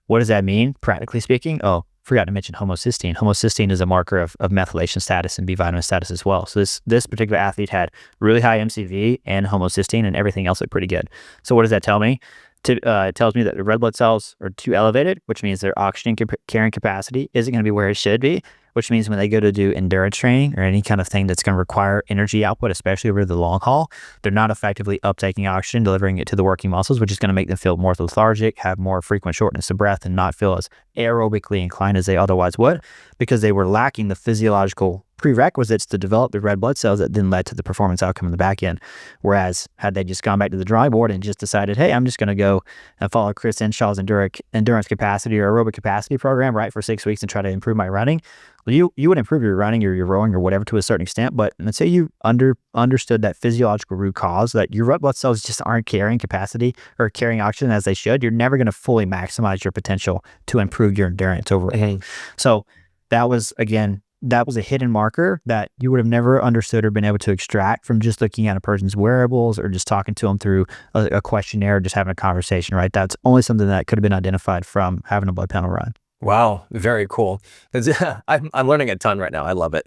what does that mean, practically speaking? Oh, forgot to mention homocysteine. Homocysteine is a marker of methylation status and B vitamin status as well. So this particular athlete had really high MCV and homocysteine, and everything else looked pretty good. So what does that tell me? It tells me that the red blood cells are too elevated, which means their oxygen carrying capacity isn't going to be where it should be, which means when they go to do endurance training or any kind of thing that's going to require energy output, especially over the long haul, they're not effectively uptaking oxygen, delivering it to the working muscles, which is going to make them feel more lethargic, have more frequent shortness of breath, and not feel as aerobically inclined as they otherwise would, because they were lacking the physiological prerequisites to develop the red blood cells that then led to the performance outcome in the back end. Whereas had they just gone back to the drawing board and just decided, hey, I'm just going to go and follow Chris Enshaw's endurance capacity or aerobic capacity program, right, for 6 weeks and try to improve my running, you would improve your running or your rowing or whatever to a certain extent. But let's say you understood that physiological root cause, that your red blood cells just aren't carrying capacity or carrying oxygen as they should, you're never going to fully maximize your potential to improve your endurance overall. So that was a hidden marker that you would have never understood or been able to extract from just looking at a person's wearables or just talking to them through a questionnaire or just having a conversation, right? That's only something that could have been identified from having a blood panel run. Wow, very cool. I'm learning a ton right now. I love it.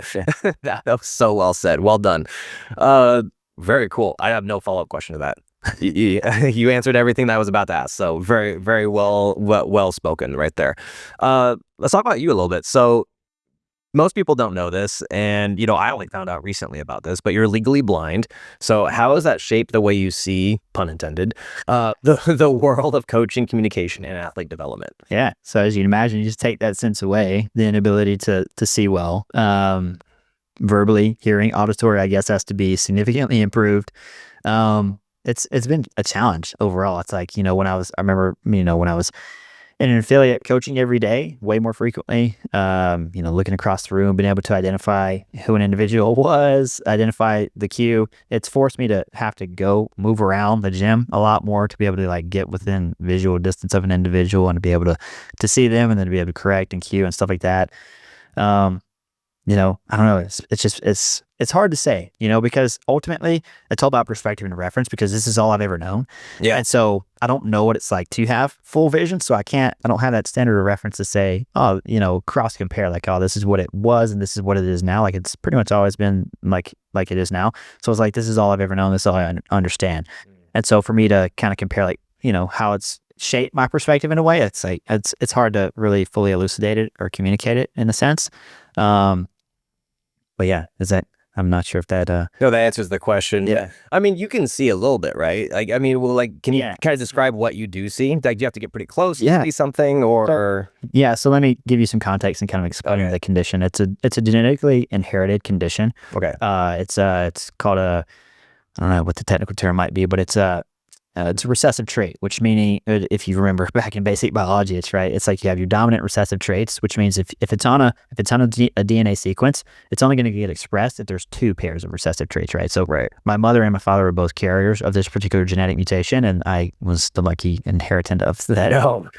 That was so well said. Well done. Very cool. I have no follow-up question to that. You answered everything that I was about to ask. So very, very well spoken right there. Let's talk about you a little bit. So most people don't know this, and I only found out recently about this, but you're legally blind. So how has that shaped the way you see, pun intended, the world of coaching, communication, and athlete development? Yeah. So as you can imagine, you just take that sense away, the inability to see well. Verbally, hearing, auditory, I guess, has to be significantly improved. It's been a challenge overall. It's like, when I remember when I was in an affiliate coaching every day, way more frequently, looking across the room, being able to identify who an individual was, identify the cue. It's forced me to have to go move around the gym a lot more to be able to get within visual distance of an individual and to be able to see them and then to be able to correct and cue and stuff like that. I don't know. It's hard to say, because ultimately it's all about perspective and reference, because this is all I've ever known. Yeah. And so I don't know what it's like to have full vision. So I don't have that standard of reference to say, cross compare, like, oh, this is what it was and this is what it is now. Like, it's pretty much always been like it is now. So it's like, this is all I've ever known. This is all I understand. And so for me to kind of compare, how it's shaped my perspective in a way, it's like, it's hard to really fully elucidate it or communicate it in a sense. But yeah, I'm not sure if that No, that answers the question. Yeah. I mean, you can see a little bit, right? Can you kind of describe what you do see? Like, do you have to get pretty close to see something, or? Yeah, so let me give you some context and kind of explain the condition. It's a genetically inherited condition. Okay. It's called I don't know what the technical term might be, but it's it's a recessive trait, which meaning if you remember back in basic biology, it's right. It's like you have your dominant recessive traits, which means if it's on a DNA sequence, it's only going to get expressed if there's 2 pairs of recessive traits, right? So my mother and my father were both carriers of this particular genetic mutation, and I was the lucky inheritant of that.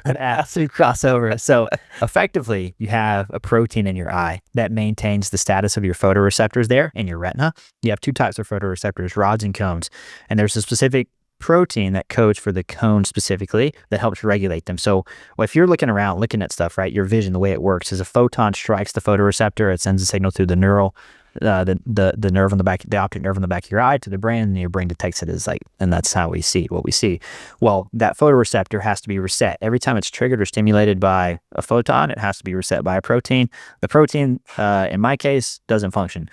An absolute crossover. So effectively, you have a protein in your eye that maintains the status of your photoreceptors there in your retina. You have 2 types of photoreceptors, rods and cones, and there's a specific protein that codes for the cone specifically that helps regulate them. So if you're looking around, looking at stuff, right, your vision, the way it works is a photon strikes the photoreceptor, it sends a signal through the neural, the nerve on the back, the optic nerve on the back of your eye to the brain, and your brain detects it as light, and that's how we see what we see. Well, that photoreceptor has to be reset every time it's triggered or stimulated by a photon. It has to be reset by a protein. The protein, in my case, doesn't function,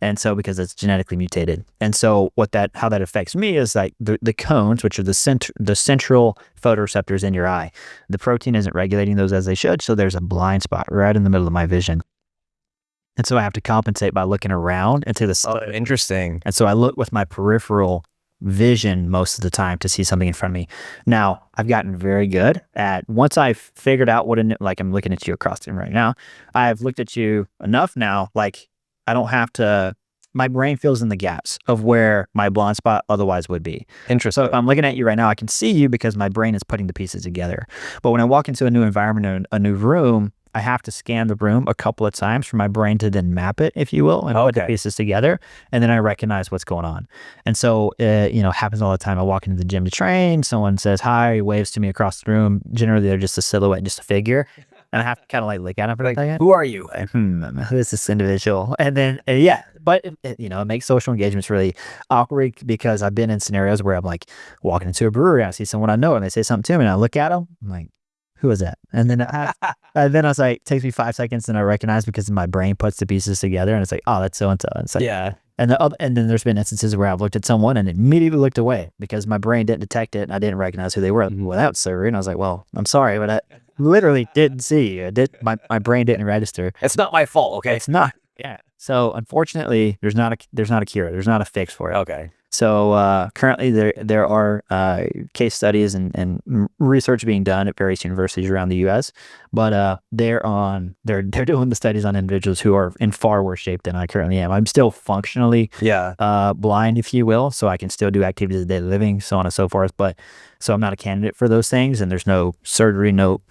and so because it's genetically mutated. And so how that affects me is like the cones, which are the central photoreceptors in your eye. The protein isn't regulating those as they should, so there's a blind spot right in the middle of my vision. And so I have to compensate by looking around into the side. Oh, interesting. And so I look with my peripheral vision most of the time to see something in front of me. Now, I've gotten very good at, once I've figured out like I'm looking at you across the room right now, I've looked at you enough now, like I don't have to, my brain fills in the gaps of where my blind spot otherwise would be. Interesting. So if I'm looking at you right now, I can see you because my brain is putting the pieces together. But when I walk into a new environment or a new room, I have to scan the room a couple of times for my brain to then map it, if you will, and put the pieces together, and then I recognize what's going on. And so, it happens all the time. I walk into the gym to train, someone says hi, waves to me across the room. Generally, they're just a silhouette, just a figure, and I have to kind of like look at them for a second. Who are you? Who is this individual? And then, but it makes social engagements really awkward because I've been in scenarios where I'm like walking into a brewery, I see someone I know, and they say something to me, and I look at them, I'm like, who is that? And then then I was like, it takes me 5 seconds, and I recognize because my brain puts the pieces together, and it's like, oh, that's so and so. It's like, yeah. And then there's been instances where I've looked at someone and immediately looked away because my brain didn't detect it, and I didn't recognize who they were without surgery. And I was like, well, I'm sorry, but I literally didn't see you. My brain didn't register. It's not my fault, okay? It's not. Yeah. So unfortunately, there's not a cure. There's not a fix for it. Okay. So currently there are case studies and research being done at various universities around the U.S., but they're doing the studies on individuals who are in far worse shape than I currently am. I'm still functionally blind, if you will, so I can still do activities of daily living, so on and so forth. But so I'm not a candidate for those things, and there's no surgery, no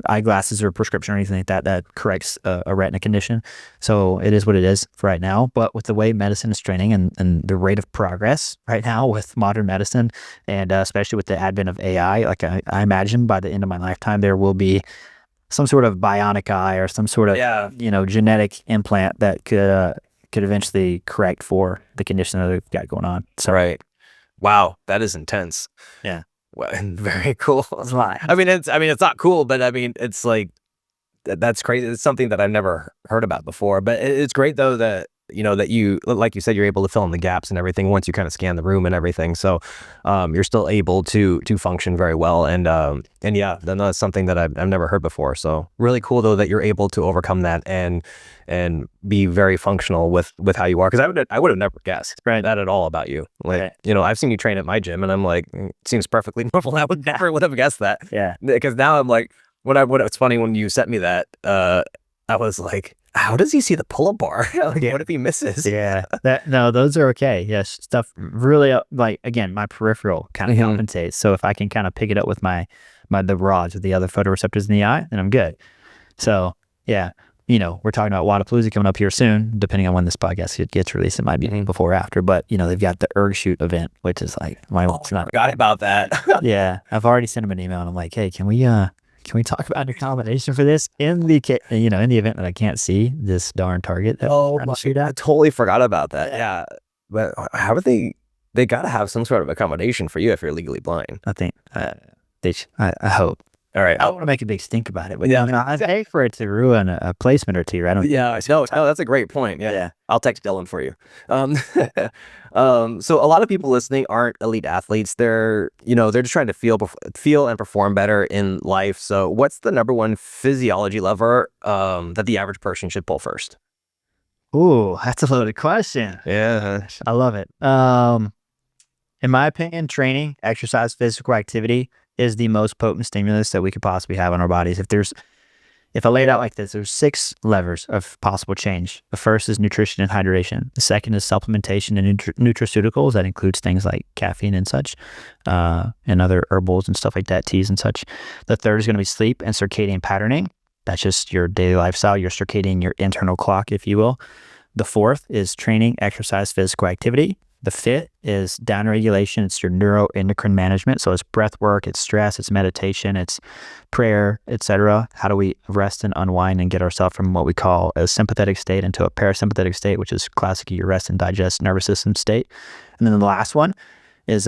eyeglasses or prescription or anything like that corrects a retina condition. So it is what it is for right now. But with the way medicine is trending and the rate of progress right now with modern medicine, and especially with the advent of AI, like I imagine by the end of my lifetime, there will be some sort of bionic eye or some sort of genetic implant that could eventually correct for the condition that they've got going on. So right. Wow, that is intense. Yeah. Well, very cool. I mean, it's not cool, but I mean, it's like that's crazy. It's something that I've never heard about before. But it's great though that that you, like you said, you're able to fill in the gaps and everything once you kind of scan the room and everything. So you're still able to function very well. And yeah, that's something that I've never heard before. So really cool though that you're able to overcome that and be very functional with how you are. Because I would have never guessed that at all about you. Like I've seen you train at my gym, and I'm like, it seems perfectly normal. I would never would have guessed that. Yeah. Because now I'm like, it's funny when you sent me that, I was like, how does he see the pull-up bar? What if he misses? Yeah. No, those are okay. Yes. Stuff really, like, again, my peripheral kind of compensates. So if I can kind of pick it up with the rods with the other photoreceptors in the eye, then I'm good. So yeah, we're talking about Wadapalooza coming up here soon, depending on when this podcast gets released. It might be before or after, but they've got the erg shoot event, which is like, I forgot about that. Yeah. I've already sent him an email, and I'm like, hey, can we talk about an accommodation for this in the event that I can't see this darn target? I totally forgot about that. Yeah. But how are they got to have some sort of accommodation for you if you're legally blind. I think I hope. All right. I don't want to make a big stink about it, but I hate for it to ruin a placement or two. Right? No, that's a great point. Yeah. I'll text Dylan for you. So a lot of people listening aren't elite athletes. They're just trying to feel and perform better in life. So what's the number one physiology lever that the average person should pull first? Ooh, that's a loaded question. Yeah, I love it. In my opinion, training, exercise, physical activity is the most potent stimulus that we could possibly have on our bodies. If I lay it out like this, there's 6 levers of possible change. The first is nutrition and hydration. The second is supplementation and nutraceuticals. That includes things like caffeine and such, and other herbals and stuff like that, teas and such. The third is going to be sleep and circadian patterning. That's just your daily lifestyle, your circadian, your internal clock, if you will. The fourth is training, exercise, physical activity. The fifth is downregulation. It's your neuroendocrine management. So it's breath work, it's stress, it's meditation, it's prayer, etc. How do we rest and unwind and get ourselves from what we call a sympathetic state into a parasympathetic state, which is classically your rest and digest nervous system state. And then the last one is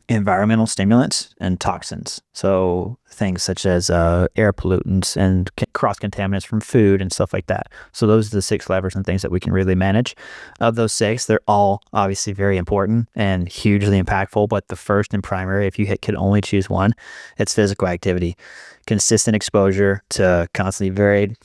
environmental stimulants and toxins. So things such as air pollutants and cross contaminants from food and stuff like that. So those are the 6 levers and things that we can really manage. Of those 6, they're all obviously very important and hugely impactful. But the first and primary, if you could only choose one, it's physical activity. Consistent exposure to constantly varied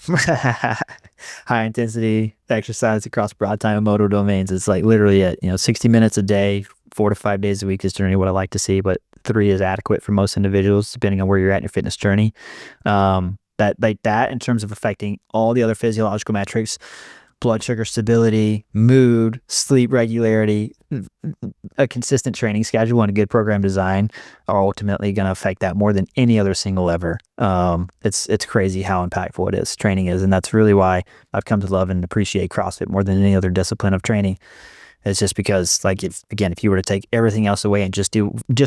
high intensity exercise across broad time and modal domains. It's like literally at 60 minutes a day, 4 to 5 days a week is generally what I like to see, but 3 is adequate for most individuals, depending on where you're at in your fitness journey. That in terms of affecting all the other physiological metrics, blood sugar stability, mood, sleep regularity, a consistent training schedule, and a good program design are ultimately going to affect that more than any other single lever. It's crazy how impactful it is, training is, and that's really why I've come to love and appreciate CrossFit more than any other discipline of training. It's just because, like, if you were to take everything else away and just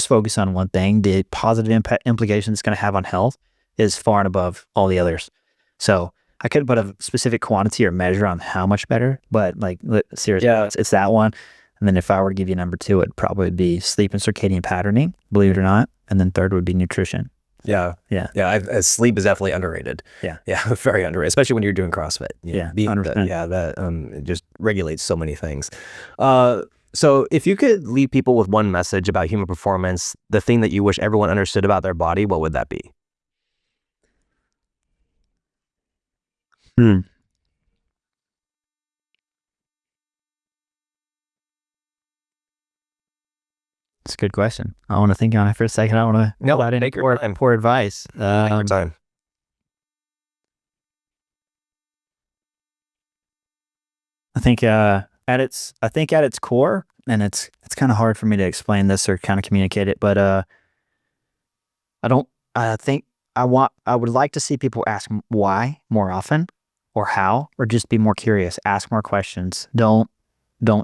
focus on one thing, the positive implications it's going to have on health is far and above all the others. So I couldn't put a specific quantity or measure on how much better, but like seriously, yeah, it's that one. And then if I were to give you number 2, it'd probably be sleep and circadian patterning, believe it or not. And then third would be nutrition. Yeah. Sleep is definitely underrated. Yeah, very underrated, especially when you're doing CrossFit. It just regulates so many things. So if you could leave people with one message about human performance, the thing that you wish everyone understood about their body, what would that be? It's a good question. I want to think on it for a second. I want to pull out any poor advice. Take your time. I think at its core, and it's kind of hard for me to explain this or kind of communicate it, but I would like to see people ask why more often, or how, or just be more curious, ask more questions. Don't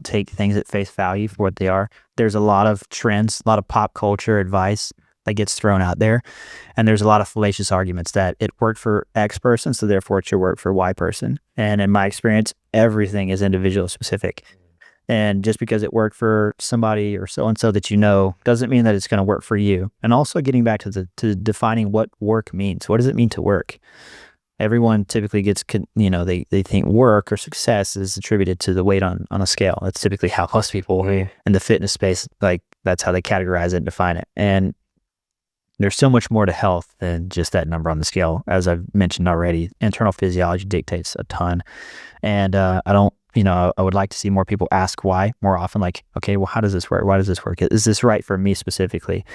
take things at face value for what they are. There's a lot of trends, a lot of pop culture advice that gets thrown out there, and there's a lot of fallacious arguments that it worked for X person, so therefore it should work for Y person. And in my experience, everything is individual specific. And just because it worked for somebody or so-and-so that doesn't mean that it's going to work for you. And also getting back to defining what work means. What does it mean to work? Everyone typically gets, they think work or success is attributed to the weight on a scale. That's typically how most people in the fitness space, like, that's how they categorize it and define it. And there's so much more to health than just that number on the scale. As I've mentioned already, internal physiology dictates a ton. And I would like to see more people ask why more often, like, okay, well, how does this work? Why does this work? Is this right for me specifically?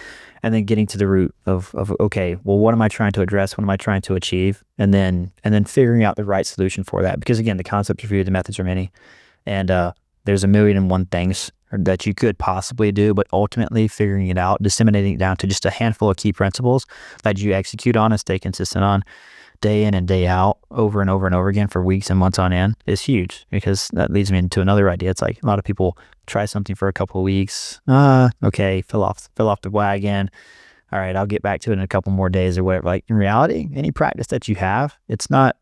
And then getting to the root of okay, well, what am I trying to address? What am I trying to achieve? And then figuring out the right solution for that. Because again, the concepts are few, the methods are many. And there's 1,000,001 things that you could possibly do, but ultimately figuring it out, disseminating it down to just a handful of key principles that you execute on and stay consistent on day in and day out, over and over and over again for weeks and months on end, is huge. Because that leads me into another idea. It's like a lot of people try something for a couple of weeks. Okay, fell off the wagon. All right, I'll get back to it in a couple more days or whatever. Like, in reality, any practice that you have, it's not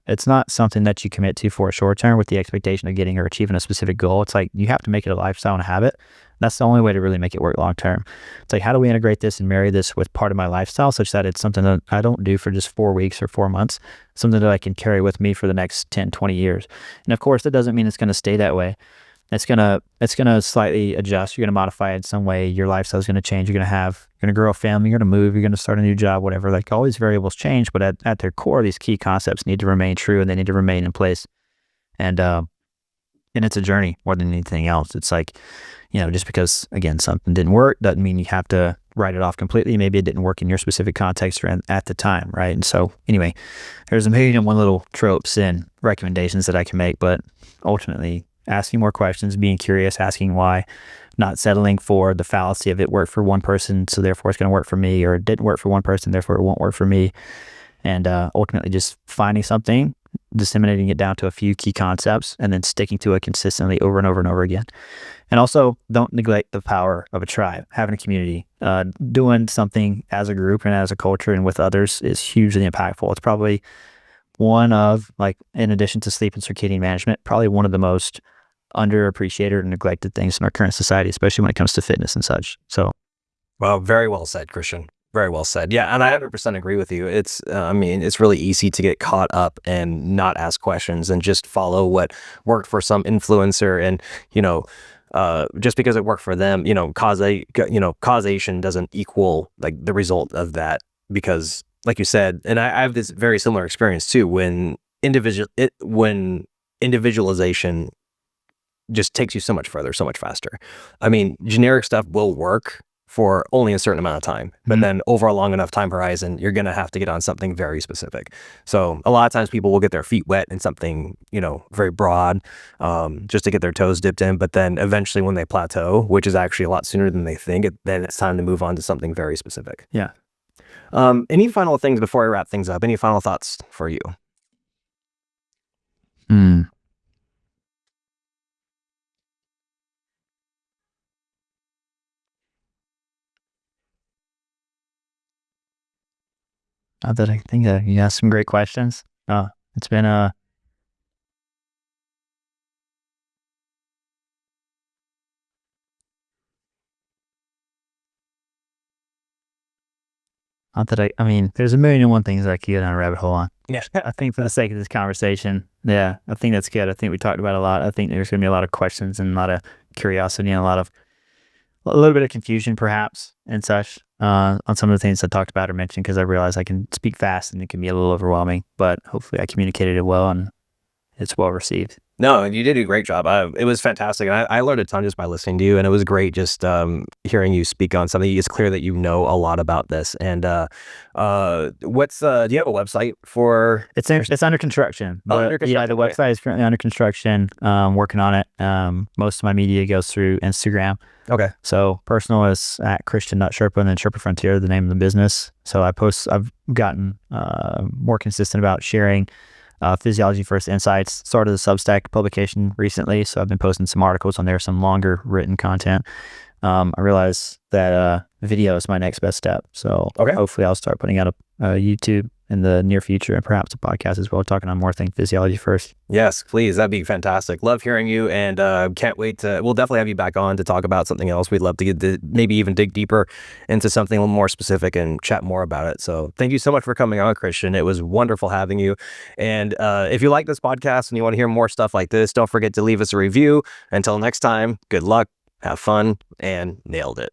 something that you commit to for a short term with the expectation of getting or achieving a specific goal. It's like you have to make it a lifestyle and a habit. That's the only way to really make it work long term. It's like, how do we integrate this and marry this with part of my lifestyle such that it's something that I don't do for just 4 weeks or 4 months, something that I can carry with me for the next 10, 20 years. And of course, that doesn't mean it's going to stay that way. It's gonna slightly adjust. You're gonna modify it in some way. Your lifestyle is gonna change. You're gonna grow a family. You're gonna move. You're gonna start a new job. Whatever. Like, all these variables change, but at their core, these key concepts need to remain true and they need to remain in place. And and it's a journey more than anything else. It's like, just because, again, something didn't work doesn't mean you have to write it off completely. Maybe it didn't work in your specific context or at the time, right? And so anyway, there's a million and one little tropes and recommendations that I can make, but ultimately asking more questions, being curious, asking why, not settling for the fallacy of it worked for one person, so therefore it's going to work for me, or it didn't work for one person, therefore it won't work for me. And ultimately just finding something, disseminating it down to a few key concepts, and then sticking to it consistently over and over and over again. And also, don't neglect the power of a tribe, having a community. Doing something as a group and as a culture and with others is hugely impactful. It's probably one of, in addition to sleep and circadian management, probably one of the most underappreciated or neglected things in our current society, especially when it comes to fitness and such. So, well, very well said, Christian. Very well said. Yeah, and I 100% agree with you. It's, it's really easy to get caught up and not ask questions and just follow what worked for some influencer, and just because it worked for them, causation doesn't equal the result of that, because like you said, and I have this very similar experience too, when individualization just takes you so much further, so much faster. Generic stuff will work for only a certain amount of time, but then over a long enough time horizon, you're going to have to get on something very specific. So a lot of times people will get their feet wet in something, very broad, just to get their toes dipped in. But then eventually when they plateau, which is actually a lot sooner than they think, then it's time to move on to something very specific. Yeah. Any final things before I wrap things up? Any final thoughts for you? Not that I think that you asked some great questions. It's been not that there's a million and one things I could get on a rabbit hole on. Yeah. I think for the sake of this conversation, I think that's good. I think we talked about a lot. I think there's going to be a lot of questions and a lot of curiosity and a little bit of confusion perhaps and such on some of the things I talked about or mentioned, because I realize I can speak fast and it can be a little overwhelming, but hopefully I communicated it well and it's well received. No, you did a great job. It was fantastic. And I learned a ton just by listening to you, and it was great just hearing you speak on something. It's clear that you know a lot about this. And do you have a website for? It's under construction. Under construction. Yeah, the website is currently under construction. Working on it. Most of my media goes through Instagram. Okay. So personal is at Christian.Sherpa, and then Sherpa Frontier, the name of the business. So I've gotten more consistent about sharing Physiology-First insights, started the Substack publication recently, so I've been posting some articles on there, some longer written content. I realize that video is my next best step, so hopefully I'll start putting out a YouTube in the near future, and perhaps a podcast as well, talking on more things Physiology-First. Yes, please. That'd be fantastic. Love hearing you, and can't wait we'll definitely have you back on to talk about something else. We'd love to maybe even dig deeper into something a little more specific and chat more about it. So thank you so much for coming on, Christian. It was wonderful having you. And if you like this podcast and you want to hear more stuff like this, don't forget to leave us a review. Until next time, good luck, have fun, and nailed it.